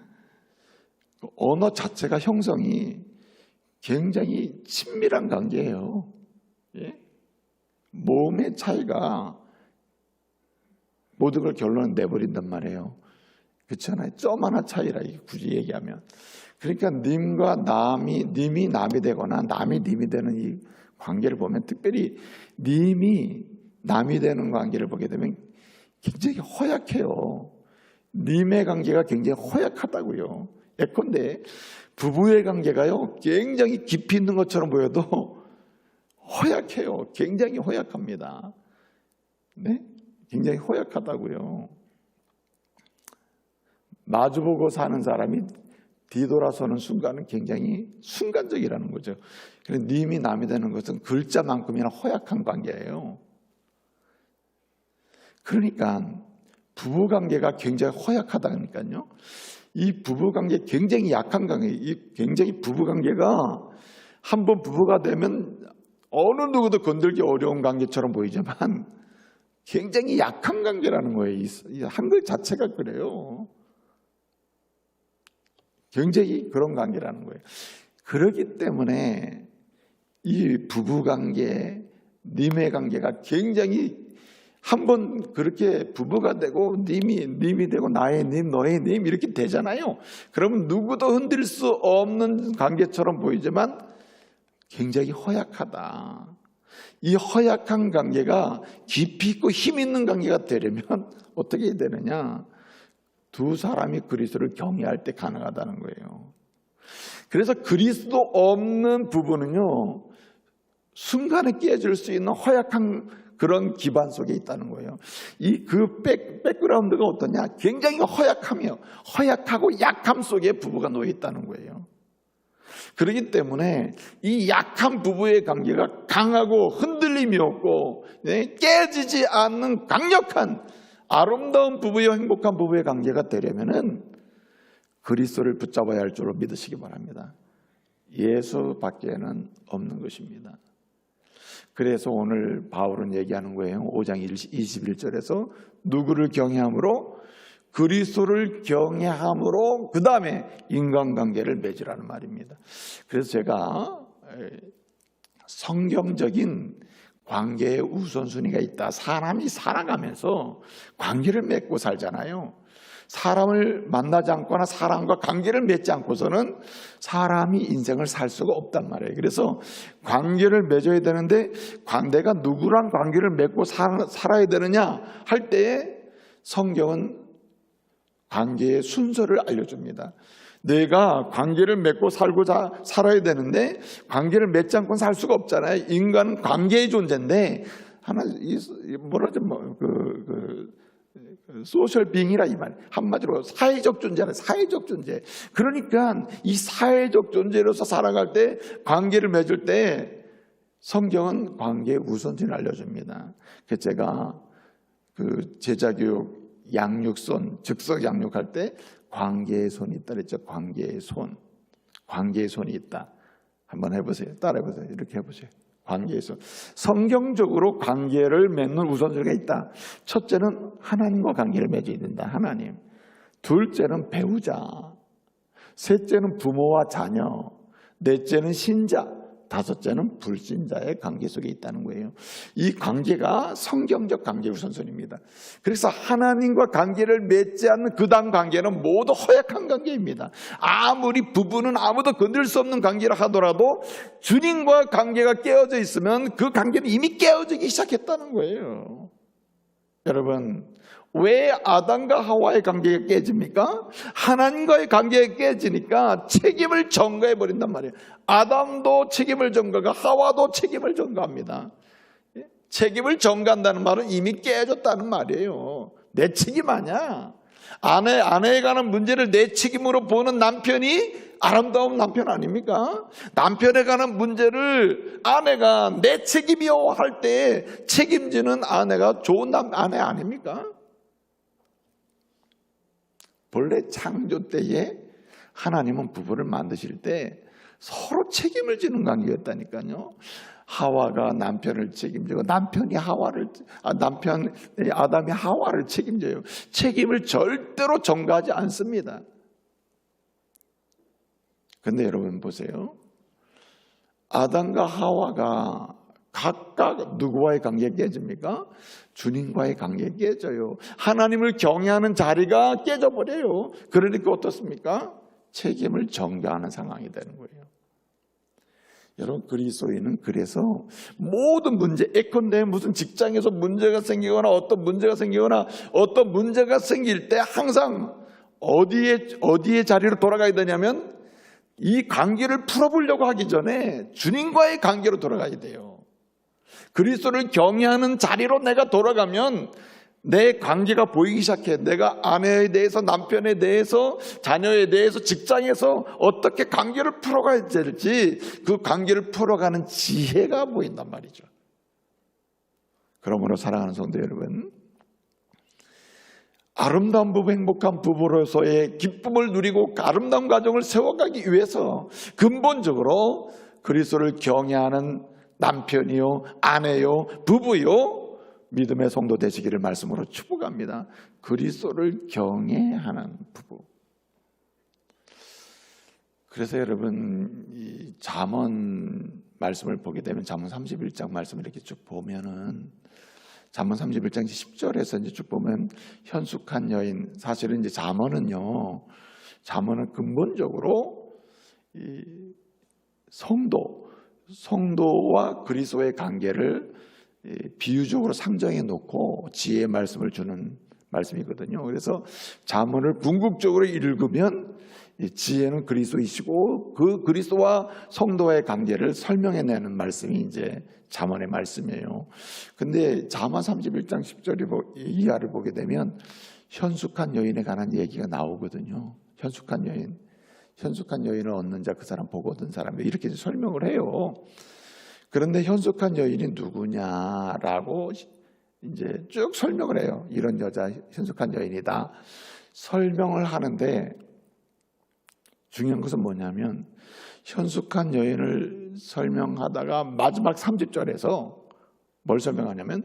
언어 자체가 형성이 굉장히 친밀한 관계예요. 예? 몸의 차이가 모든 걸 결론을 내버린단 말이에요. 그렇잖아요. 점 하나 차이라 굳이 얘기하면. 그러니까 님과 님이 남이 되거나 남이 님이 되는 이 관계를 보면 특별히 님이 남이 되는 관계를 보게 되면 굉장히 허약해요. 님의 관계가 굉장히 허약하다고요. 예컨대 부부의 관계가요, 굉장히 깊이 있는 것처럼 보여도 허약해요. 굉장히 허약합니다. 네? 굉장히 허약하다고요. 마주보고 사는 사람이 뒤돌아서는 순간은 굉장히 순간적이라는 거죠. 그래서 님이 남이 되는 것은 글자만큼이나 허약한 관계예요. 그러니까 부부관계가 굉장히 허약하다니까요. 이 부부관계 굉장히 약한 관계, 이 굉장히 부부관계가 한번 부부가 되면 어느 누구도 건들기 어려운 관계처럼 보이지만 굉장히 약한 관계라는 거예요. 이 한글 자체가 그래요. 굉장히 그런 관계라는 거예요. 그렇기 때문에 이 부부관계, 님의 관계가 굉장히 한번 그렇게 부부가 되고 님이 되고 나의 님, 너의 님 이렇게 되잖아요. 그러면 누구도 흔들 수 없는 관계처럼 보이지만 굉장히 허약하다. 이 허약한 관계가 깊이 있고 힘 있는 관계가 되려면 어떻게 되느냐? 두 사람이 그리스도를 경외할 때 가능하다는 거예요. 그래서 그리스도 없는 부부는요, 순간에 깨질 수 있는 허약한 그런 기반 속에 있다는 거예요. 그 백그라운드가 어떠냐? 굉장히 허약하고 약함 속에 부부가 놓여 있다는 거예요. 그렇기 때문에 이 약한 부부의 관계가 강하고 흔들림이 없고 깨지지 않는 강력한 아름다운 부부의 행복한 부부의 관계가 되려면은 그리스도를 붙잡아야 할 줄로 믿으시기 바랍니다. 예수밖에는 없는 것입니다. 그래서 오늘 바울은 얘기하는 거예요. 5장 21절에서 누구를 경외함으로? 그리스도를 경외함으로 그 다음에 인간관계를 맺으라는 말입니다. 그래서 제가 성경적인 관계의 우선순위가 있다. 사람이 살아가면서 관계를 맺고 살잖아요. 사람을 만나지 않거나 사람과 관계를 맺지 않고서는 사람이 인생을 살 수가 없단 말이에요. 그래서 관계를 맺어야 되는데 내가 누구랑 관계를 맺고 살아야 되느냐 할 때에 성경은 관계의 순서를 알려줍니다. 내가 관계를 맺고 살아야 되는데 관계를 맺지 않고는 살 수가 없잖아요. 인간은 관계의 존재인데 소셜 빙이라 이 말. 한마디로 사회적 존재라. 사회적 존재. 그러니까 이 사회적 존재로서 살아갈 때 관계를 맺을 때 성경은 관계의 우선순위를 알려줍니다. 그래서 제가 제자교육 양육선, 즉석 양육할 때 관계의 손이 있다 그랬죠. 관계의 손이 있다. 한번 해보세요. 따라해보세요. 이렇게 해보세요. 관계의 손. 성경적으로 관계를 맺는 우선순위가 있다. 첫째는 하나님과 관계를 맺어야 된다. 하나님. 둘째는 배우자. 셋째는 부모와 자녀. 넷째는 신자. 다섯째는 불신자의 관계 속에 있다는 거예요. 이 관계가 성경적 관계 우선순위입니다. 그래서 하나님과 관계를 맺지 않는 그 다음 관계는 모두 허약한 관계입니다. 아무리 부부는 아무도 건들 수 없는 관계라 하더라도 주님과 관계가 깨어져 있으면 그 관계는 이미 깨어지기 시작했다는 거예요. 여러분, 왜 아담과 하와의 관계가 깨집니까? 하나님과의 관계가 깨지니까 책임을 전가해 버린단 말이에요. 아담도 책임을 전가하고 하와도 책임을 전가합니다. 책임을 전가한다는 말은 이미 깨졌다는 말이에요. 내 책임 아니야. 아내에 관한 문제를 내 책임으로 보는 남편이 아름다운 남편 아닙니까? 남편에 관한 문제를 아내가 내 책임이요 할 때 책임지는 아내가 좋은 아내 아닙니까? 본래 창조 때에 하나님은 부부를 만드실 때 서로 책임을 지는 관계였다니까요. 하와가 남편을 책임지고 남편이 아담이 하와를 책임져요. 책임을 절대로 전가하지 않습니다. 그런데 여러분 보세요. 아담과 하와가 각각 누구와의 관계가 깨집니까? 주님과의 관계가 깨져요. 하나님을 경외하는 자리가 깨져버려요. 그러니까 어떻습니까? 책임을 전가하는 상황이 되는 거예요. 여러분, 그리스도인은 그래서 모든 문제, 예컨대 무슨 직장에서 문제가 생기거나 어떤 문제가 생길 때 항상 어디에 자리로 돌아가야 되냐면 이 관계를 풀어보려고 하기 전에 주님과의 관계로 돌아가야 돼요. 그리스도를 경외하는 자리로 내가 돌아가면 내 관계가 보이기 시작해. 내가 아내에 대해서, 남편에 대해서, 자녀에 대해서, 직장에서 어떻게 관계를 풀어가야 될지 그 관계를 풀어가는 지혜가 보인단 말이죠. 그러므로 사랑하는 성도 여러분, 아름다운 부부, 행복한 부부로서의 기쁨을 누리고 아름다운 가정을 세워가기 위해서 근본적으로 그리스도를 경외하는 남편이요, 아내요, 부부요, 믿음의 성도 되시기를 말씀으로 축복합니다. 그리스도를 경외하는 부부. 그래서 여러분, 이 잠언 말씀을 보게 되면 잠언 31장 말씀을 이렇게 쭉 보면은 잠언 31장 10절에서 이제 쭉 보면 현숙한 여인, 사실은 이제 잠언은 근본적으로 이 성도와 그리스도의 관계를 비유적으로 상정해 놓고 지혜의 말씀을 주는 말씀이거든요. 그래서 잠언을 궁극적으로 읽으면 지혜는 그리스도이시고 그 그리스도와 성도의 관계를 설명해내는 말씀이 이제 잠언의 말씀이에요. 근데 잠언 31장 10절 이하를 보게 되면 현숙한 여인에 관한 얘기가 나오거든요. 현숙한 여인을 얻는 자 그 사람 복 얻은 사람, 이렇게 설명을 해요. 그런데 현숙한 여인이 누구냐라고 이제 쭉 설명을 해요. 이런 여자 현숙한 여인이다 설명을 하는데, 중요한 것은 뭐냐면 현숙한 여인을 설명하다가 마지막 30절에서 뭘 설명하냐면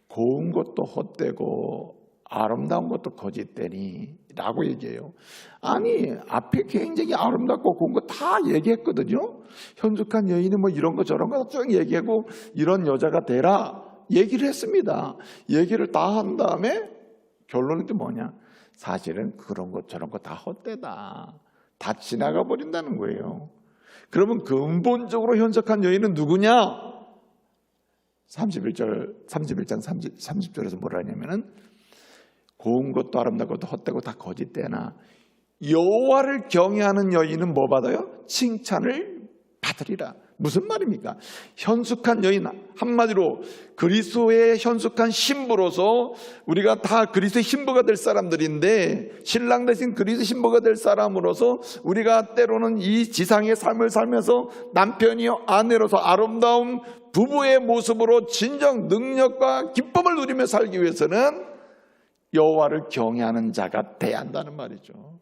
고운 것도 헛되고 아름다운 것도 거짓되니 라고 얘기해요. 아니, 앞에 굉장히 아름답고 고운 거 다 얘기했거든요. 현숙한 여인이 뭐 이런 거 저런 거 쭉 얘기하고 이런 여자가 되라 얘기를 했습니다. 얘기를 다 한 다음에 결론은 또 뭐냐, 사실은 그런 거 저런 거 다 헛되다, 다 지나가 버린다는 거예요. 그러면 근본적으로 현숙한 여인은 누구냐? 31장 30절에서 뭐라 하냐면은 고운 것도 아름다운 것도 헛되고 다 거짓되나 여호와를 경외하는 여인은 뭐 받아요? 칭찬을 받으리라. 무슨 말입니까? 현숙한 여인, 한마디로 그리스도의 현숙한 신부로서 우리가 다 그리스도의 신부가 될 사람들인데, 신랑 대신 그리스도 신부가 될 사람으로서 우리가 때로는 이 지상의 삶을 살면서 남편이요 아내로서 아름다운 부부의 모습으로 진정 능력과 기쁨을 누리며 살기 위해서는 여호와를 경외하는 자가 돼야 한다는 말이죠.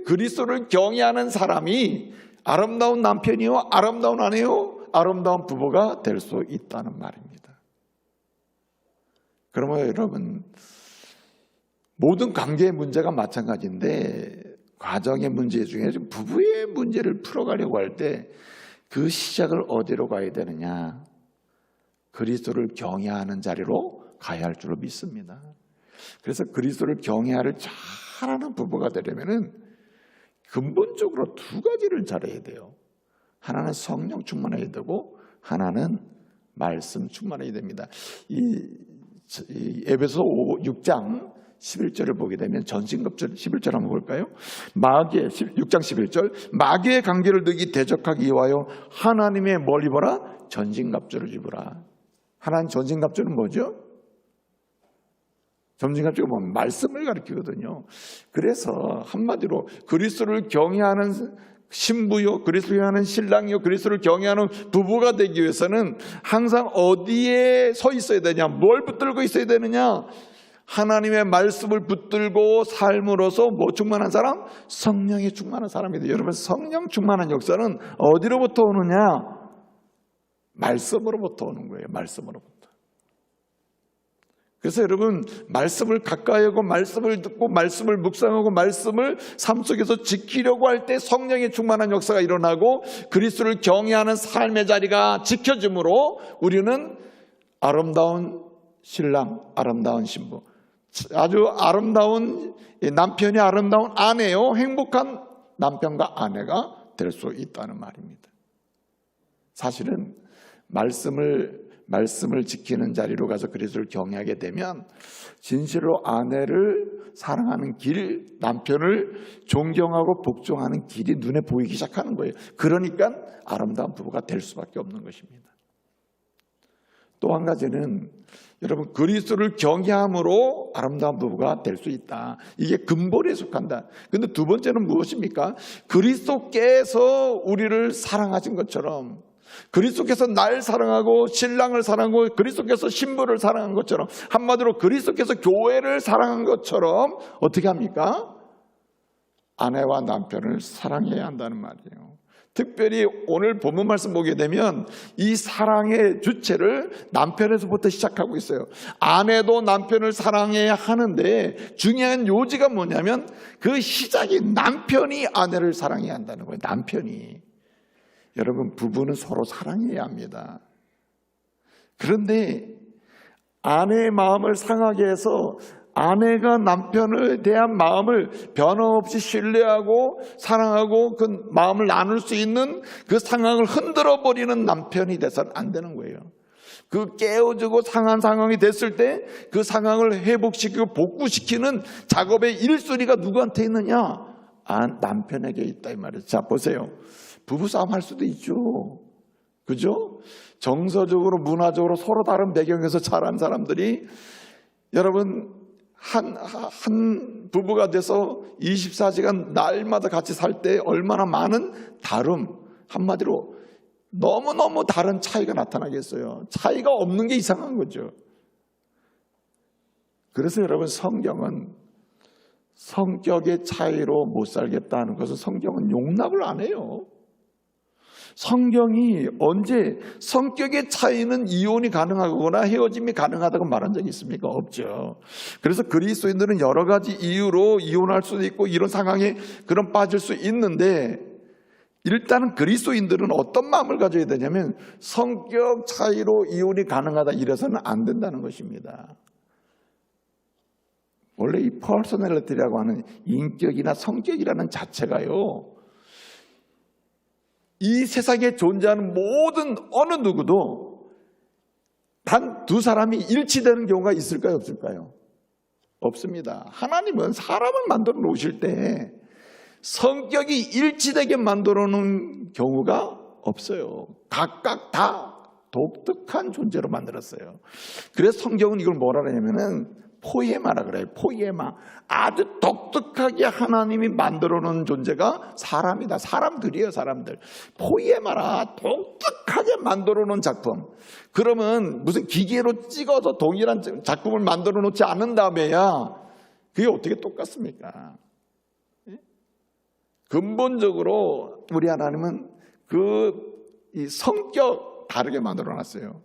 그리스도를 경외하는 사람이 아름다운 남편이요, 아름다운 아내요, 아름다운 부부가 될 수 있다는 말입니다. 그러면 여러분, 모든 관계의 문제가 마찬가지인데 가정의 문제 중에 부부의 문제를 풀어가려고 할 때 그 시작을 어디로 가야 되느냐? 그리스도를 경외하는 자리로 가야 할 줄로 믿습니다. 그래서 그리스도를 경외를 잘하는 부부가 되려면은 근본적으로 두 가지를 잘해야 돼요. 하나는 성령 충만해야 되고 하나는 말씀 충만해야 됩니다. 이 에베소 6장 11절을 보게 되면 전신갑주를 11절 한번 볼까요? 6장 11절 마귀의 관계를 너희 대적하기 위하여 하나님의 뭘 입어라? 전신갑주를 입어라. 하나님 전신갑주는 뭐죠? 전신갑주가 뭐 말씀을 가리키거든요. 그래서 한마디로 그리스도를 경외하는 신부요, 그리스도를 경외하는 신랑이요, 그리스도를 경외하는 부부가 되기 위해서는 항상 어디에 서 있어야 되냐, 뭘 붙들고 있어야 되느냐? 하나님의 말씀을 붙들고 삶으로서 뭐 충만한 사람? 성령이 충만한 사람이다. 여러분, 성령 충만한 역사는 어디로부터 오느냐? 말씀으로부터 오는 거예요. 말씀으로부터. 그래서 여러분, 말씀을 가까이 하고 말씀을 듣고 말씀을 묵상하고 말씀을 삶 속에서 지키려고 할 때 성령의 충만한 역사가 일어나고 그리스도를 경외하는 삶의 자리가 지켜지므로 우리는 아름다운 신랑, 아름다운 신부, 아주 아름다운 남편이 아름다운 아내요, 행복한 남편과 아내가 될 수 있다는 말입니다. 사실은 말씀을 지키는 자리로 가서 그리스도를 경외하게 되면 진실로 아내를 사랑하는 길, 남편을 존경하고 복종하는 길이 눈에 보이기 시작하는 거예요. 그러니까 아름다운 부부가 될 수밖에 없는 것입니다. 또 한 가지는 여러분, 그리스도를 경외함으로 아름다운 부부가 될 수 있다. 이게 근본에 속한다. 그런데 두 번째는 무엇입니까? 그리스도께서 우리를 사랑하신 것처럼, 그리스도께서 날 사랑하고 신랑을 사랑하고 그리스도께서 신부를 사랑한 것처럼, 한마디로 그리스도께서 교회를 사랑한 것처럼 어떻게 합니까? 아내와 남편을 사랑해야 한다는 말이에요. 특별히 오늘 본문 말씀 보게 되면 이 사랑의 주체를 남편에서부터 시작하고 있어요. 아내도 남편을 사랑해야 하는데 중요한 요지가 뭐냐면 그 시작이 남편이 아내를 사랑해야 한다는 거예요. 남편이. 여러분, 부부는 서로 사랑해야 합니다. 그런데 아내의 마음을 상하게 해서 아내가 남편에 대한 마음을 변함없이 신뢰하고 사랑하고 그 마음을 나눌 수 있는 그 상황을 흔들어 버리는 남편이 돼서는 안 되는 거예요. 그 깨어지고 상한 상황이 됐을 때 그 상황을 회복시키고 복구시키는 작업의 1순위가 누구한테 있느냐? 남편에게 있다 이 말이에요. 자, 보세요. 부부싸움 할 수도 있죠. 그죠? 정서적으로 문화적으로 서로 다른 배경에서 자란 사람들이, 여러분, 한 부부가 돼서 24시간 날마다 같이 살 때 얼마나 많은 다름, 한마디로 너무너무 다른 차이가 나타나겠어요. 차이가 없는 게 이상한 거죠. 그래서 여러분, 성경은 성격의 차이로 못 살겠다는 것은 성경은 용납을 안 해요. 성경이 언제 성격의 차이는 이혼이 가능하거나 헤어짐이 가능하다고 말한 적이 있습니까? 없죠. 그래서 그리스도인들은 여러 가지 이유로 이혼할 수도 있고 이런 상황에 그런 빠질 수 있는데, 일단은 그리스도인들은 어떤 마음을 가져야 되냐면 성격 차이로 이혼이 가능하다 이래서는 안 된다는 것입니다. 원래 이 퍼스널리티라고 하는 인격이나 성격이라는 자체가요, 이 세상에 존재하는 모든 어느 누구도 단 두 사람이 일치되는 경우가 있을까요? 없을까요? 없습니다. 하나님은 사람을 만들어 놓으실 때 성격이 일치되게 만들어 놓은 경우가 없어요. 각각 다 독특한 존재로 만들었어요. 그래서 성경은 이걸 뭐라 그러냐면은 포에마라 그래요. 포에마. 아주 독특하게 하나님이 만들어 놓은 존재가 사람이다. 사람들이에요. 사람들. 포에마라. 독특하게 만들어 놓은 작품. 그러면 무슨 기계로 찍어서 동일한 작품을 만들어 놓지 않은 다음에야 그게 어떻게 똑같습니까? 근본적으로 우리 하나님은 이 성격 다르게 만들어 놨어요.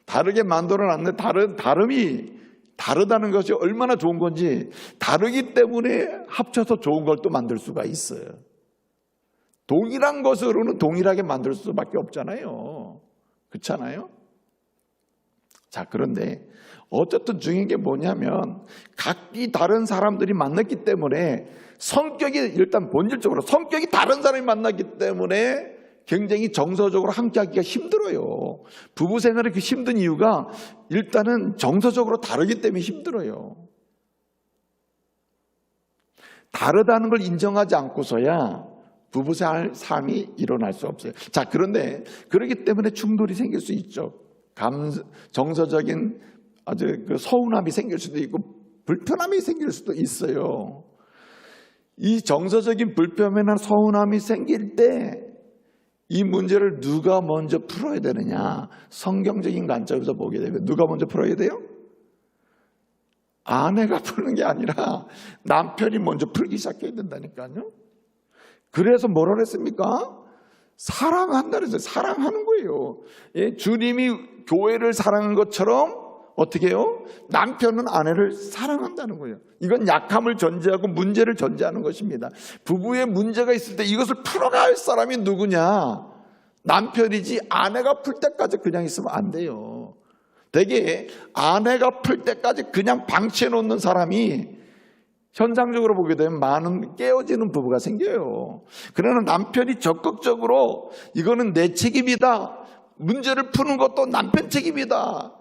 다르게 만들어 놨는데 다름이 다르다는 것이 얼마나 좋은 건지, 다르기 때문에 합쳐서 좋은 걸 또 만들 수가 있어요. 동일한 것으로는 동일하게 만들 수밖에 없잖아요. 그렇잖아요? 자, 그런데 어쨌든 중요한 게 뭐냐면 각기 다른 사람들이 만났기 때문에 성격이, 일단 본질적으로 성격이 다른 사람이 만났기 때문에 굉장히 정서적으로 함께하기가 힘들어요. 부부 생활이 그 힘든 이유가 일단은 정서적으로 다르기 때문에 힘들어요. 다르다는 걸 인정하지 않고서야 부부 삶이 일어날 수 없어요. 자, 그런데 그렇기 때문에 충돌이 생길 수 있죠. 정서적인 아주 서운함이 생길 수도 있고 불편함이 생길 수도 있어요. 이 정서적인 불편이나 서운함이 생길 때 이 문제를 누가 먼저 풀어야 되느냐, 성경적인 관점에서 보게 되면 누가 먼저 풀어야 돼요? 아내가 푸는 게 아니라 남편이 먼저 풀기 시작해야 된다니까요. 그래서 뭐라 그랬습니까? 사랑한다 그랬어요. 사랑하는 거예요. 예, 주님이 교회를 사랑한 것처럼 어떻게 해요? 남편은 아내를 사랑한다는 거예요. 이건 약함을 전제하고 문제를 전제하는 것입니다. 부부에 문제가 있을 때 이것을 풀어갈 사람이 누구냐? 남편이지 아내가 풀 때까지 그냥 있으면 안 돼요. 되게 아내가 풀 때까지 그냥 방치해 놓는 사람이 현상적으로 보게 되면 많은 깨어지는 부부가 생겨요. 그러나 남편이 적극적으로 이거는 내 책임이다, 문제를 푸는 것도 남편 책임이다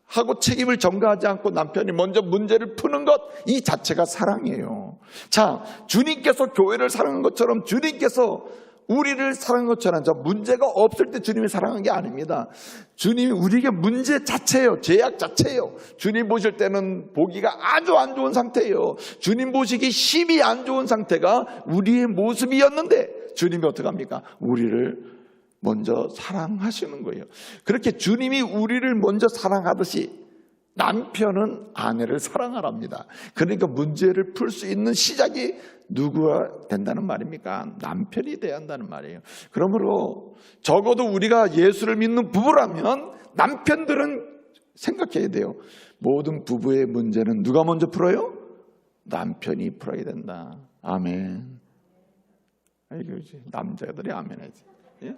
하고 책임을 전가하지 않고 남편이 먼저 문제를 푸는 것, 이 자체가 사랑이에요. 자, 주님께서 교회를 사랑한 것처럼 주님께서 우리를 사랑한 것처럼 문제가 없을 때 주님이 사랑한 게 아닙니다. 주님이 우리에게 문제 자체예요. 죄악 자체예요. 주님 보실 때는 보기가 아주 안 좋은 상태예요. 주님 보시기 심히 안 좋은 상태가 우리의 모습이었는데 주님이 어떻게 합니까? 우리를 먼저 사랑하시는 거예요. 그렇게 주님이 우리를 먼저 사랑하듯이 남편은 아내를 사랑하랍니다. 그러니까 문제를 풀 수 있는 시작이 누구가 된다는 말입니까? 남편이 돼야 한다는 말이에요. 그러므로 적어도 우리가 예수를 믿는 부부라면 남편들은 생각해야 돼요. 모든 부부의 문제는 누가 먼저 풀어요? 남편이 풀어야 된다. 아멘. 이거지. 남자들이 아멘 하지. 예?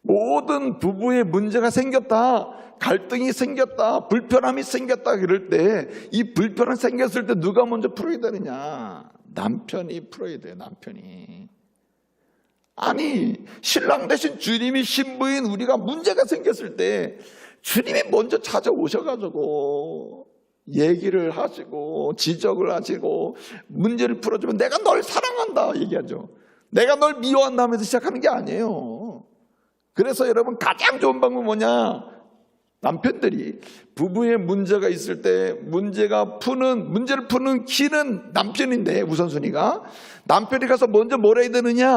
모든 부부의 문제가 생겼다, 갈등이 생겼다, 불편함이 생겼다 그럴 때 이 불편함이 생겼을 때 누가 먼저 풀어야 되느냐? 남편이 풀어야 돼요. 남편이. 아니, 신랑 대신 주님이 신부인 우리가 문제가 생겼을 때 주님이 먼저 찾아오셔가지고 얘기를 하시고 지적을 하시고 문제를 풀어주면 내가 널 사랑한다 얘기하죠. 내가 널 미워한다면서 시작하는 게 아니에요. 그래서 여러분, 가장 좋은 방법은 뭐냐? 남편들이 부부의 문제가 있을 때 문제를 푸는 키는 남편인데, 우선순위가 남편이 가서 먼저 뭐라 해야 되느냐?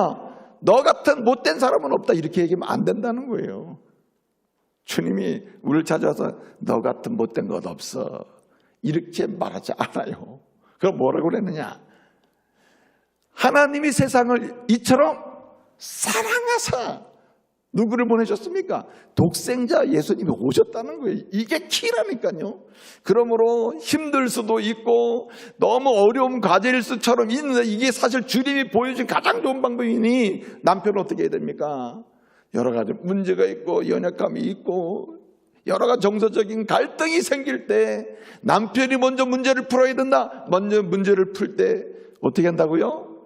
너 같은 못된 사람은 없다, 이렇게 얘기하면 안 된다는 거예요. 주님이 우리를 찾아와서 너 같은 못된 것 없어, 이렇게 말하지 않아요. 그럼 뭐라고 그랬느냐? 하나님이 세상을 이처럼 사랑하사 누구를 보내셨습니까? 독생자 예수님이 오셨다는 거예요. 이게 키라니까요. 그러므로 힘들 수도 있고 너무 어려운 과제일 수처럼 있는데 이게 사실 주님이 보여준 가장 좋은 방법이니 남편은 어떻게 해야 됩니까? 여러 가지 문제가 있고 연약감이 있고 여러 가지 정서적인 갈등이 생길 때 남편이 먼저 문제를 풀어야 된다. 먼저 문제를 풀 때 어떻게 한다고요?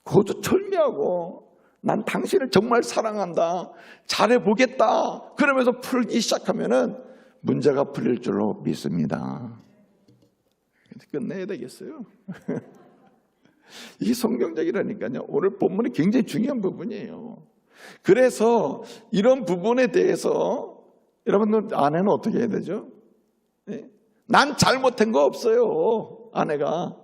고조철미하고 난 당신을 정말 사랑한다, 잘해보겠다, 그러면서 풀기 시작하면은 문제가 풀릴 줄로 믿습니다. 끝내야 되겠어요. 이게 성경적이라니까요. 오늘 본문이 굉장히 중요한 부분이에요. 그래서 이런 부분에 대해서 여러분들, 아내는 어떻게 해야 되죠? 난 잘못한 거 없어요. 아내가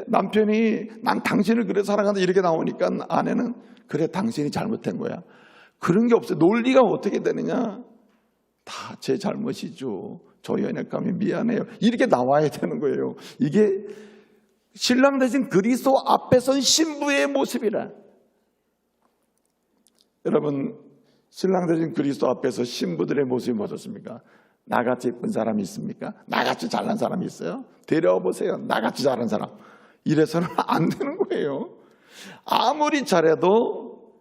남편이 난 당신을 그래 사랑한다 이렇게 나오니까 아내는 그래 당신이 잘못한 거야, 그런 게 없어요. 논리가 어떻게 되느냐? 다 제 잘못이죠, 저 연약감이 미안해요, 이렇게 나와야 되는 거예요. 이게 신랑 대신 그리스도 앞에 선 신부의 모습이라. 여러분, 신랑 대신 그리스도 앞에서 신부들의 모습이 어떻습니까? 나같이 예쁜 사람이 있습니까? 나같이 잘난 사람이 있어요? 데려와 보세요. 나같이 잘한 사람. 이래서는 안 되는 거예요. 아무리 잘해도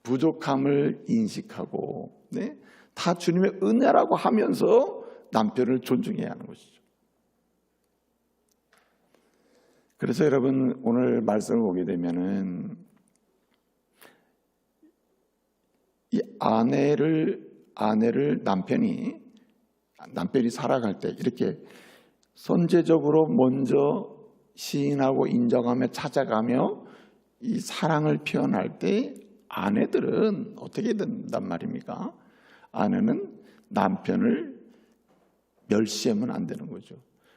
부족함을 인식하고 다 주님의 은혜라고 하면서 남편을 존중해야 하는 것이죠. 그래서 여러분, 오늘 말씀을 보게 되면은 이 아내를 남편이 살아갈 때 이렇게 선제적으로 먼저 시인하고 인정하며 찾아가며 이 사랑을 표현할 때 아내들은 어떻게 된단 말입니까? 아내는 남편을 멸시하면 안 되는 거죠.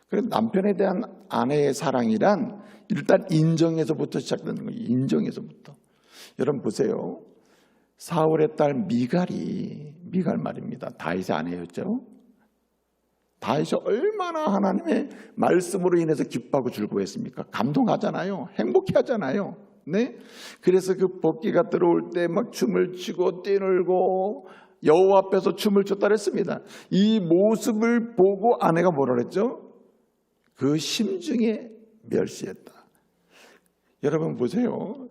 그래서 남편에 대한 아내의 사랑이란 일단 인정에서부터 시작되는 거예요. 인정에서부터. 여러분 보세요. 사울의 딸 미갈 말입니다. 다윗의 아내였죠. 다윗이 얼마나 하나님의 말씀으로 인해서 기뻐하고 즐거워했습니까? 감동하잖아요. 행복해하잖아요. 네? 그래서 그 법궤가 들어올 때 막 춤을 추고 뛰놀고 여호와 앞에서 춤을 췄다 그랬습니다. 이 모습을 보고 아내가 뭐라 그랬죠? 그 심중에 멸시했다. 여러분 보세요.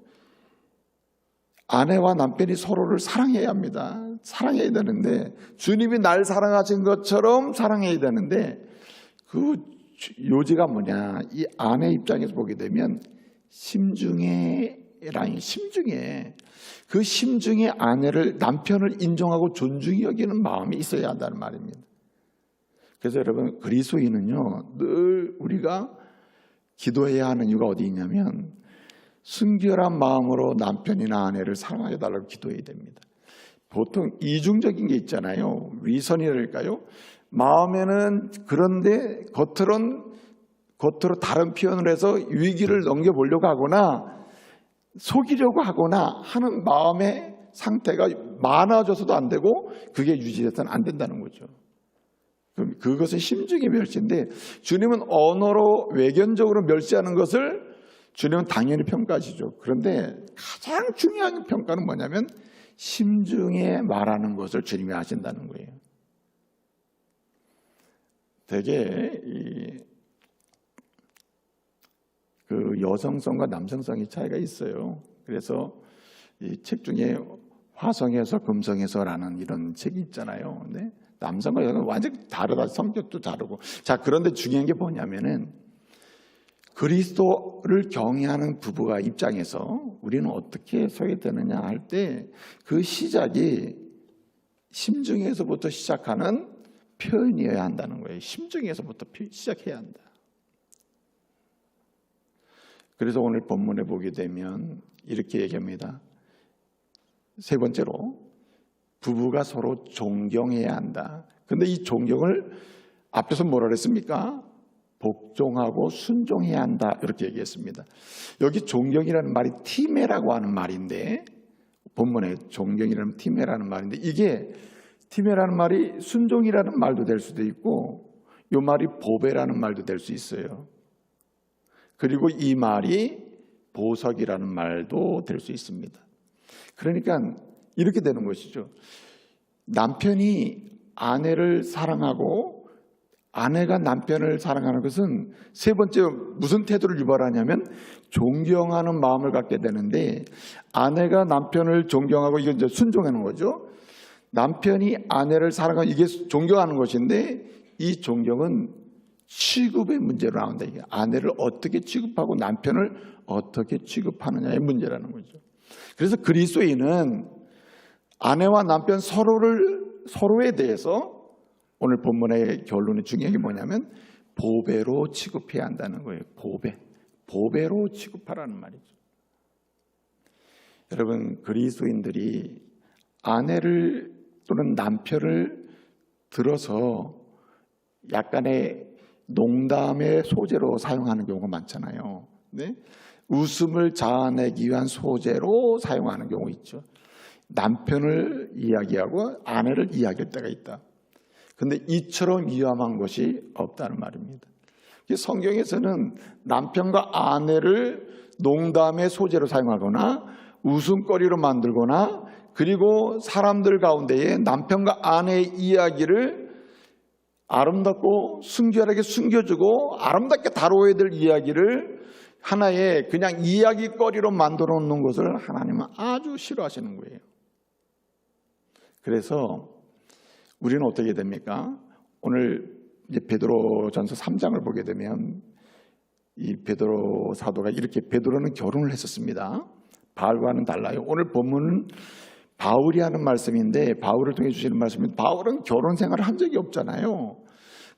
아내와 남편이 서로를 사랑해야 합니다. 사랑해야 되는데 주님이 날 사랑하신 것처럼 사랑해야 되는데 그 요지가 뭐냐? 이 아내 입장에서 보게 되면 심중에 그 심중에 아내를 남편을 인정하고 존중히 여기는 마음이 있어야 한다는 말입니다. 그래서 여러분 그리스도인은요 늘 우리가 기도해야 하는 이유가 어디 있냐면 순결한 마음으로 남편이나 아내를 사랑해 달라고 기도해야 됩니다. 보통 이중적인 게 있잖아요. 위선이랄까요? 마음에는 그런데 겉으로 다른 표현을 해서 위기를 넘겨보려고 하거나 속이려고 하거나 하는 마음의 상태가 많아져서도 안 되고 그게 유지돼서는 안 된다는 거죠. 그럼 그것은 심중의 멸시인데 주님은 언어로 외견적으로 멸시하는 것을 주님은 당연히 평가하시죠. 그런데 가장 중요한 평가는 뭐냐면 심중에 말하는 것을 주님이 하신다는 거예요. 되게 그 여성성과 남성성의 차이가 있어요. 그래서 이 책 중에 화성에서 금성에서라는 이런 책이 있잖아요. 근데 남성과 여성은 완전히 다르다. 성격도 다르고. 자, 그런데 중요한 게 뭐냐면은 그리스도를 경외하는 부부가 입장에서 우리는 어떻게 서야 되느냐 할 때 그 시작이 심중에서부터 시작하는 표현이어야 한다는 거예요. 심중에서부터 시작해야 한다. 그래서 오늘 본문에 보게 되면 이렇게 얘기합니다. 세 번째로 부부가 서로 존경해야 한다. 그런데 이 존경을 앞에서 뭐라 그랬습니까? 복종하고 순종해야 한다 이렇게 얘기했습니다. 여기 존경이라는 말이 티메라고 하는 말인데 본문에 존경이라는 티메라는 말인데 이게 티메라는 말이 순종이라는 말도 될 수도 있고 이 말이 보배라는 말도 될 수 있어요. 그리고 이 말이 보석이라는 말도 될 수 있습니다. 그러니까 이렇게 되는 것이죠. 남편이 아내를 사랑하고 아내가 남편을 사랑하는 것은 세 번째 무슨 태도를 유발하냐면 존경하는 마음을 갖게 되는데 아내가 남편을 존경하고 이건 이제 순종하는 거죠. 남편이 아내를 사랑하고 이게 존경하는 것인데 이 존경은 취급의 문제로 나온다. 이게 아내를 어떻게 취급하고 남편을 어떻게 취급하느냐의 문제라는 거죠. 그래서 그리스도인은 아내와 남편 서로에 대해서 오늘 본문의 결론이 중요한 게 뭐냐면 보배로 취급해야 한다는 거예요. 보배로 취급하라는 말이죠. 여러분 그리스도인들이 아내를 또는 남편을 들어서 약간의 농담의 소재로 사용하는 경우가 많잖아요. 네? 웃음을 자아내기 위한 소재로 사용하는 경우 있죠. 남편을 이야기하고 아내를 이야기할 때가 있다. 그런데 이처럼 위험한 것이 없다는 말입니다. 성경에서는 남편과 아내를 농담의 소재로 사용하거나 웃음거리로 만들거나 그리고 사람들 가운데에 남편과 아내의 이야기를 아름답고 순결하게 숨겨주고 아름답게 다뤄야 될 이야기를 하나의 그냥 이야기거리로 만들어 놓는 것을 하나님은 아주 싫어하시는 거예요. 그래서 우리는 어떻게 됩니까? 오늘 이제 베드로전서 3장을 보게 되면 이 베드로 사도가 이렇게 베드로는 결혼을 했었습니다. 바울과는 달라요. 오늘 본문은 바울이 하는 말씀인데 바울을 통해 주시는 말씀인데 바울은 결혼 생활을 한 적이 없잖아요.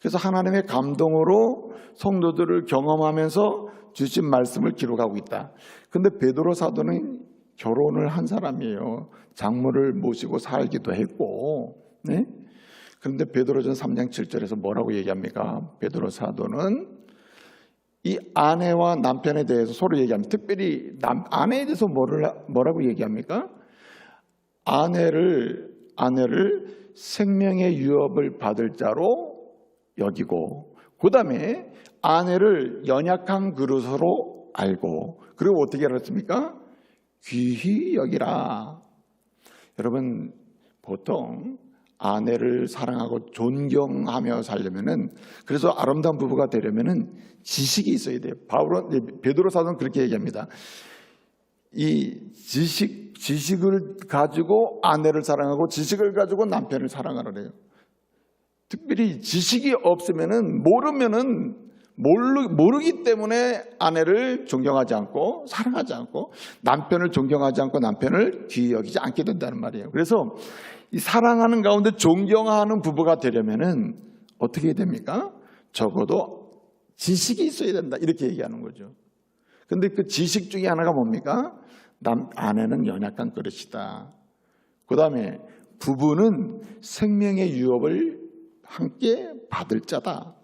그래서 하나님의 감동으로 성도들을 경험하면서 주신 말씀을 기록하고 있다. 그런데 베드로 사도는 결혼을 한 사람이에요. 장모를 모시고 살기도 했고, 네? 그런데 베드로전 3장 7절에서 뭐라고 얘기합니까? 베드로 사도는 이 아내와 남편에 대해서 서로 얘기합니다. 특별히 아내에 대해서 뭐라고 얘기합니까? 아내를 생명의 유업을 받을 자로 여기고 그 다음에 아내를 연약한 그릇으로 알고 그리고 어떻게 알았습니까? 귀히 여기라. 여러분 보통 아내를 사랑하고 존경하며 살려면은 그래서 아름다운 부부가 되려면은 지식이 있어야 돼요. 베드로 사도는 그렇게 얘기합니다. 이 지식을 가지고 아내를 사랑하고 지식을 가지고 남편을 사랑하래요. 특별히 지식이 없으면은 모르기 때문에 아내를 존경하지 않고 사랑하지 않고 남편을 존경하지 않고 남편을 귀히 여기지 않게 된다는 말이에요. 그래서 이 사랑하는 가운데 존경하는 부부가 되려면은 어떻게 됩니까? 적어도 지식이 있어야 된다 이렇게 얘기하는 거죠. 근데 그 지식 중에 하나가 뭡니까? 아내는 연약한 그릇이다. 그 다음에 부부는 생명의 유업을 함께 받을 자다.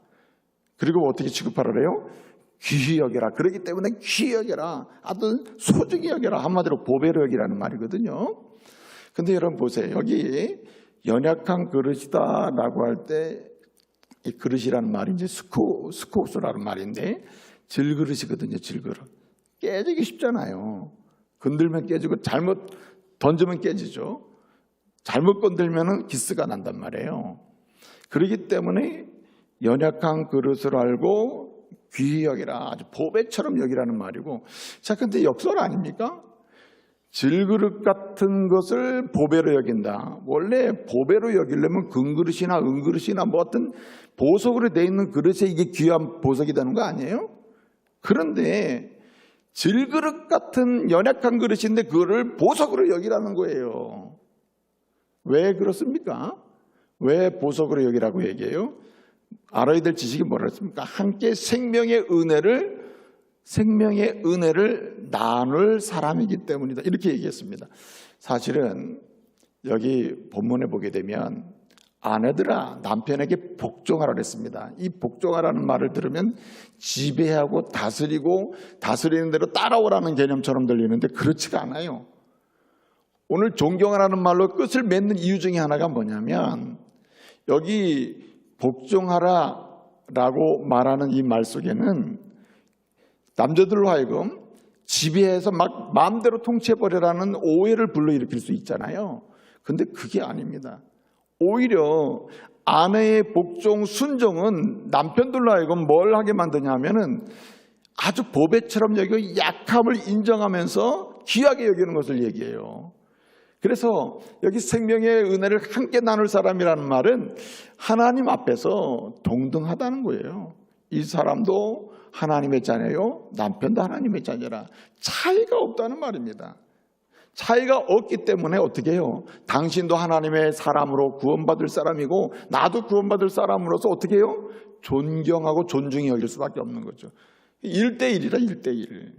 그리고 어떻게 취급하라래요? 귀히 여겨라. 그렇기 때문에 귀히 여겨라. 아주 소중히 여겨라. 한마디로 보배로 여기라는 말이거든요. 근데 여러분 보세요. 여기 연약한 그릇이다라고 할 때 이 그릇이라는 말이 이제 스코스라는 말인데 질그릇이거든요. 질그릇. 깨지기 쉽잖아요. 건들면 깨지고 잘못 던지면 깨지죠. 잘못 건들면 기스가 난단 말이에요. 그렇기 때문에 연약한 그릇을 알고 귀히 여기라. 아주 보배처럼 여기라는 말이고. 자, 근데 역설 아닙니까? 질그릇 같은 것을 보배로 여긴다. 원래 보배로 여기려면 금그릇이나 은그릇이나 뭐 어떤 보석으로 되어 있는 그릇에 이게 귀한 보석이 되는 거 아니에요? 그런데 질그릇 같은 연약한 그릇인데 그거를 보석으로 여기라는 거예요. 왜 그렇습니까? 왜 보석으로 여기라고 얘기해요? 알아야 될 지식이 뭐라 했습니까? 함께 생명의 은혜를 나눌 사람이기 때문이다. 이렇게 얘기했습니다. 사실은 여기 본문에 보게 되면 아내들아 남편에게 복종하라 그랬습니다. 이 복종하라는 말을 들으면 지배하고 다스리고 다스리는 대로 따라오라는 개념처럼 들리는데 그렇지가 않아요. 오늘 존경하라는 말로 끝을 맺는 이유 중에 하나가 뭐냐면 여기 복종하라라고 말하는 이 말 속에는 남자들로 하여금 지배해서 막 마음대로 통치해버리라는 오해를 불러일으킬 수 있잖아요. 근데 그게 아닙니다. 오히려 아내의 복종, 순종은 남편들로 하여금 뭘 하게 만드냐면은 아주 보배처럼 여기고 약함을 인정하면서 귀하게 여기는 것을 얘기해요. 그래서 여기 생명의 은혜를 함께 나눌 사람이라는 말은 하나님 앞에서 동등하다는 거예요. 이 사람도 하나님의 자녀요, 남편도 하나님의 자녀라. 차이가 없다는 말입니다. 차이가 없기 때문에 어떻게 해요? 당신도 하나님의 사람으로 구원받을 사람이고 나도 구원받을 사람으로서 어떻게 해요? 존경하고 존중히 여길 수밖에 없는 거죠. 1대1이라 1대1.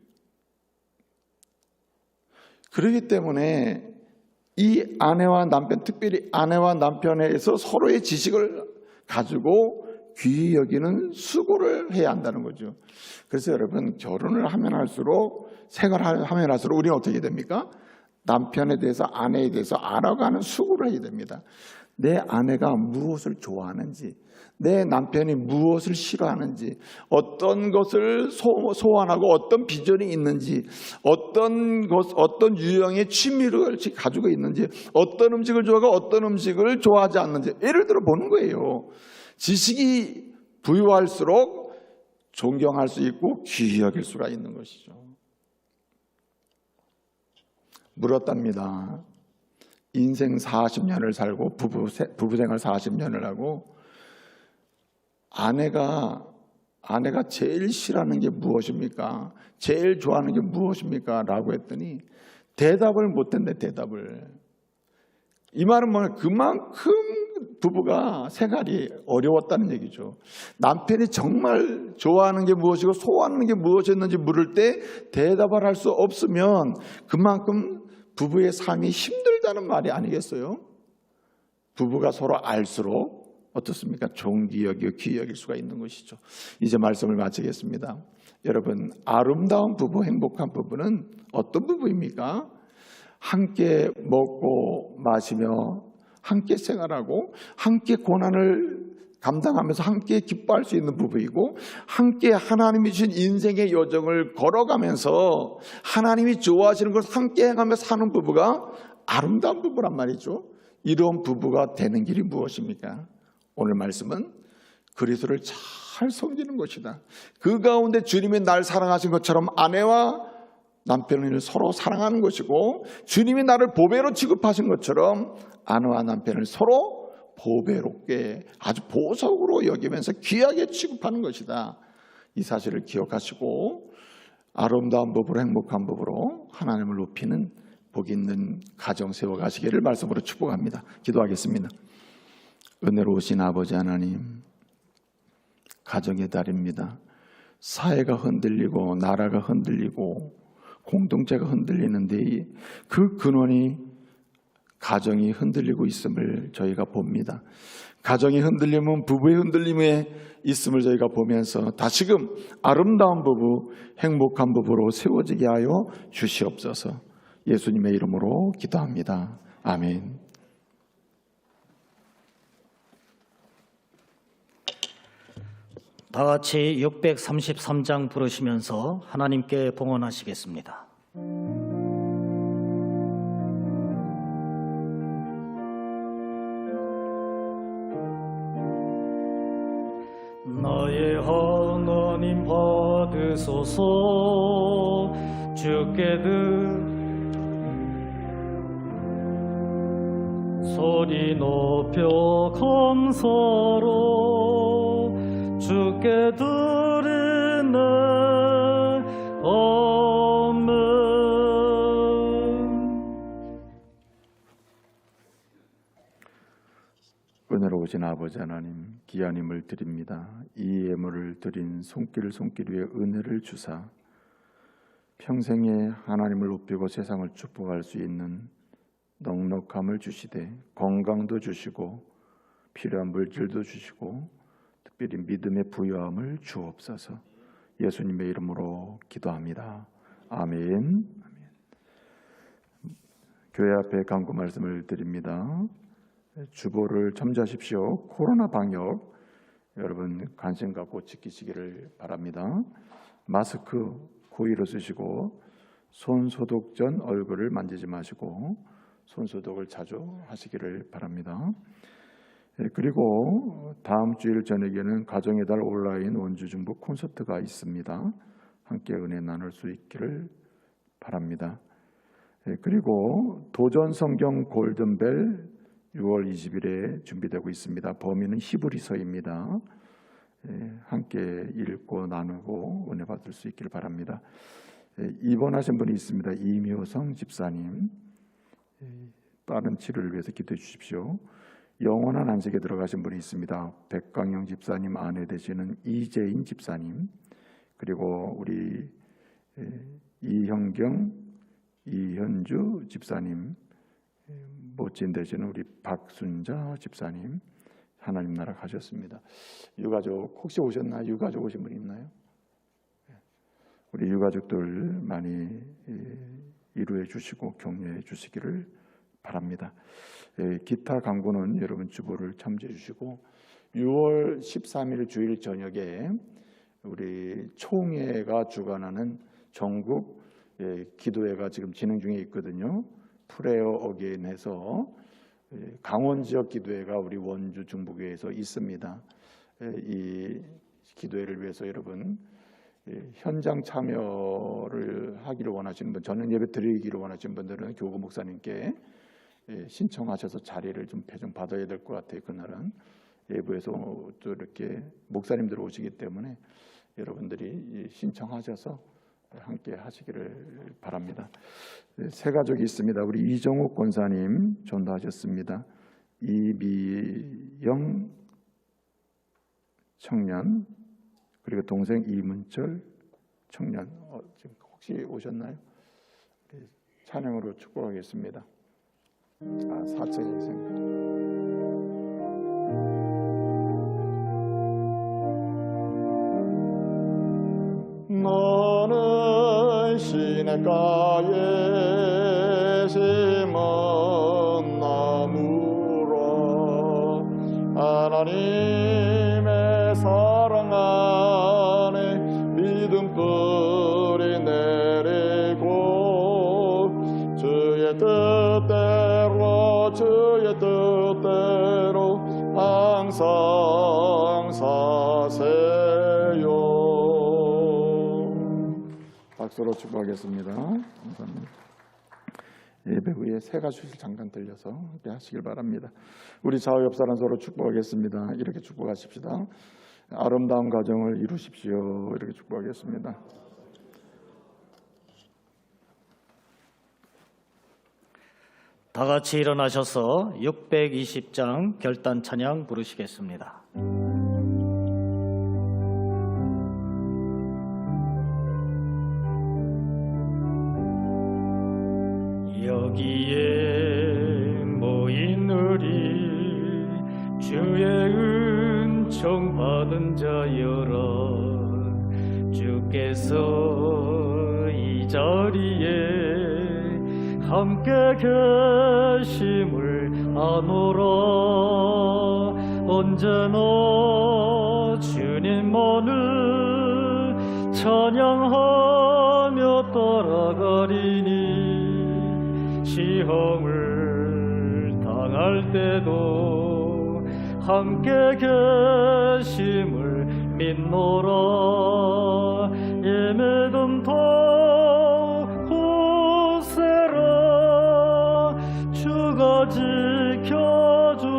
그렇기 때문에 이 아내와 남편, 특별히 아내와 남편에서 서로의 지식을 가지고 귀히 여기는 수고를 해야 한다는 거죠. 그래서 여러분 결혼을 하면 할수록 생활을 하면 할수록 우리는 어떻게 됩니까? 남편에 대해서 아내에 대해서 알아가는 수고를 해야 됩니다. 내 아내가 무엇을 좋아하는지, 내 남편이 무엇을 싫어하는지, 어떤 것을 소원하고 어떤 비전이 있는지, 어떤 유형의 취미를 가지고 있는지, 어떤 음식을 좋아하고 어떤 음식을 좋아하지 않는지 예를 들어 보는 거예요. 지식이 부유할수록 존경할 수 있고 귀히 여길 수가 있는 것이죠. 물었답니다. 인생 40년을 살고 부부생활 40년을 하고 아내가 제일 싫어하는 게 무엇입니까? 제일 좋아하는 게 무엇입니까? 라고 했더니 대답을 못했네. 대답을. 이 말은 뭐냐? 그만큼 부부가 생활이 어려웠다는 얘기죠. 남편이 정말 좋아하는 게 무엇이고 소원하는 게 무엇이었는지 물을 때 대답을 할 수 없으면 그만큼 부부의 삶이 힘들다는 말이 아니겠어요? 부부가 서로 알수록 어떻습니까? 존귀 여기고 귀히 여길 수가 있는 것이죠. 이제 말씀을 마치겠습니다. 여러분, 아름다운 부부, 행복한 부부는 어떤 부부입니까? 함께 먹고 마시며 함께 생활하고 함께 고난을 감당하면서 함께 기뻐할 수 있는 부부이고 함께 하나님이 주신 인생의 여정을 걸어가면서 하나님이 좋아하시는 것을 함께 행하며 사는 부부가 아름다운 부부란 말이죠. 이런 부부가 되는 길이 무엇입니까? 오늘 말씀은 그리스도를 잘 섬기는 것이다. 그 가운데 주님이 날 사랑하신 것처럼 아내와 남편을 서로 사랑하는 것이고 주님이 나를 보배로 취급하신 것처럼 아내와 남편을 서로 보배롭게 아주 보석으로 여기면서 귀하게 취급하는 것이다. 이 사실을 기억하시고 아름다운 법으로 행복한 법으로 하나님을 높이는 복 있는 가정 세워가시기를 말씀으로 축복합니다. 기도하겠습니다. 은혜로우신 아버지 하나님, 가정의 달입니다. 사회가 흔들리고 나라가 흔들리고 공동체가 흔들리는데 그 근원이 가정이 흔들리고 있음을 저희가 봅니다. 가정이 흔들리면 부부의 흔들림에 있음을 저희가 보면서 다시금 아름다운 부부, 행복한 부부로 세워지게 하여 주시옵소서. 예수님의 이름으로 기도합니다. 아멘. 다 같이 633장 부르시면서 하나님께 봉헌하시겠습니다. 나의 하나님 받으소서. 주께 소리 높여 감사로 주께 드리네. 아멘. 은혜로우신 아버지 하나님, 귀한 힘을 드립니다. 이 예물을 드린 손길 위에 은혜를 주사 평생에 하나님을 높이고 세상을 축복할 수 있는 넉넉함을 주시되 건강도 주시고 필요한 물질도 주시고 특별히 믿음의 부여함을 주옵소서. 예수님의 이름으로 기도합니다. 아멘. 교회 앞에 간구 말씀을 드립니다. 주보를 첨지하십시오. 코로나 방역 여러분 관심 갖고 지키시기를 바랍니다. 마스크 고의로 쓰시고 손 소독 전 얼굴을 만지지 마시고 손 소독을 자주 하시기를 바랍니다. 그리고 다음 주일 저녁에는 가정의 달 온라인 원주 중부 콘서트가 있습니다. 함께 은혜 나눌 수 있기를 바랍니다. 그리고 도전 성경 골든벨 6월 20일에 준비되고 있습니다. 범위는 히브리서입니다. 함께 읽고 나누고 은혜 받을 수 있기를 바랍니다. 입원하신 분이 있습니다. 이묘성 집사님, 빠른 치료를 위해서 기도해 주십시오. 영원한 안식에 들어가신 분이 있습니다. 백광영 집사님 아내 되시는 이재인 집사님, 그리고 우리 이형경, 이현주 집사님, 모친 되시는 우리 박순자 집사님, 하나님 나라 가셨습니다. 유가족 혹시 오셨나요? 유가족 오신 분 있나요? 우리 유가족들 많이 위로해 주시고 격려해 주시기를 바랍니다. 기타 강구는 여러분 주보를 참조해 주시고 6월 13일 주일 저녁에 우리 총회가 주관하는 전국 기도회가 지금 진행 중에 있거든요. 프레어 어게인해서 강원 지역 기도회가 우리 원주 중부교회에서 있습니다. 이 기도회를 위해서 여러분 현장 참여를 하기를 원하시는 분, 저녁 예배 드리기를 원하시는 분들은 교구 목사님께 신청하셔서 자리를 좀 배정 받아야 될 것 같아요. 그날은 외부에서 또 이렇게 목사님들 오시기 때문에 여러분들이 신청하셔서 함께 하시기를 바랍니다. 세 가족이 있습니다. 우리 이정욱 권사님 전도하셨습니다. 이미영 청년, 그리고 동생 이문철 청년, 지금 혹시 오셨나요? 찬양으로 축복하겠습니다. 4층에 있습니다. 너는 시냇가에 심은 나무라 하나님의 사랑 안에 믿음 뿌리 내리고 주의 뜻대로 항상 사세요. 박수로 축복하겠습니다. 감사합니다. 예배 후에 세 가지를 잠깐 들려서 함께 하시길 바랍니다. 우리 좌우 옆 사람 서로 축복하겠습니다. 이렇게 축복하십시다. 아름다운 가정을 이루십시오. 이렇게 축복하겠습니다. 다 같이 일어나셔서 620장 결단 찬양 부르시겠습니다. 여기에 모인 우리 주의 은총 받은 자여라, 주께서 이 자리에 함께 계심을 아노라. 언제나 주님만을 찬양하며 따라가리니, 시험을 당할 때도 함께 계심을 믿노라. 예매던 곳에라 주가 지켜주신다.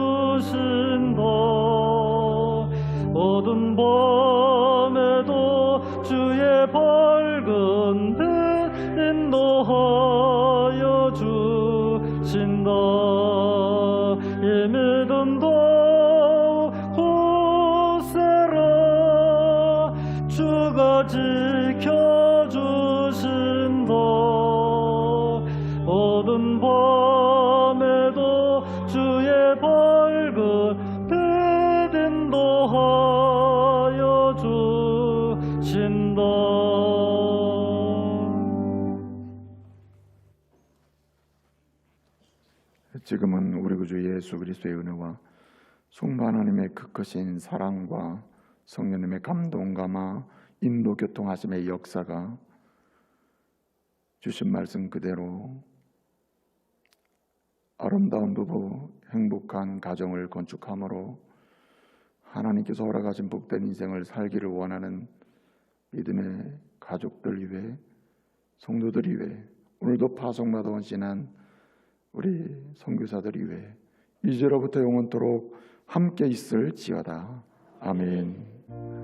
어두운 밤에도 주의 밝은 빛 인도하여 주신다. 예매던 곳에라 주가 지켜주신다. 어두운 밤에도 주의 밝은 빛 인도하여 주신다. 지금은 우리 구주 예수 그리스도의 은혜와 성부 하나님의 그 크신 사랑과 성령님의 감동감화 인도 교통하심의 역사가 주신 말씀 그대로 아름다운 부부, 행복한 가정을 건축함으로 하나님께서 허락하신 복된 인생을 살기를 원하는 믿음의 가족들 위해, 성도들 위해, 오늘도 파송받아 헌신한 우리 선교사들 위해 이제로부터 영원토록 함께 있을지어다. 아멘.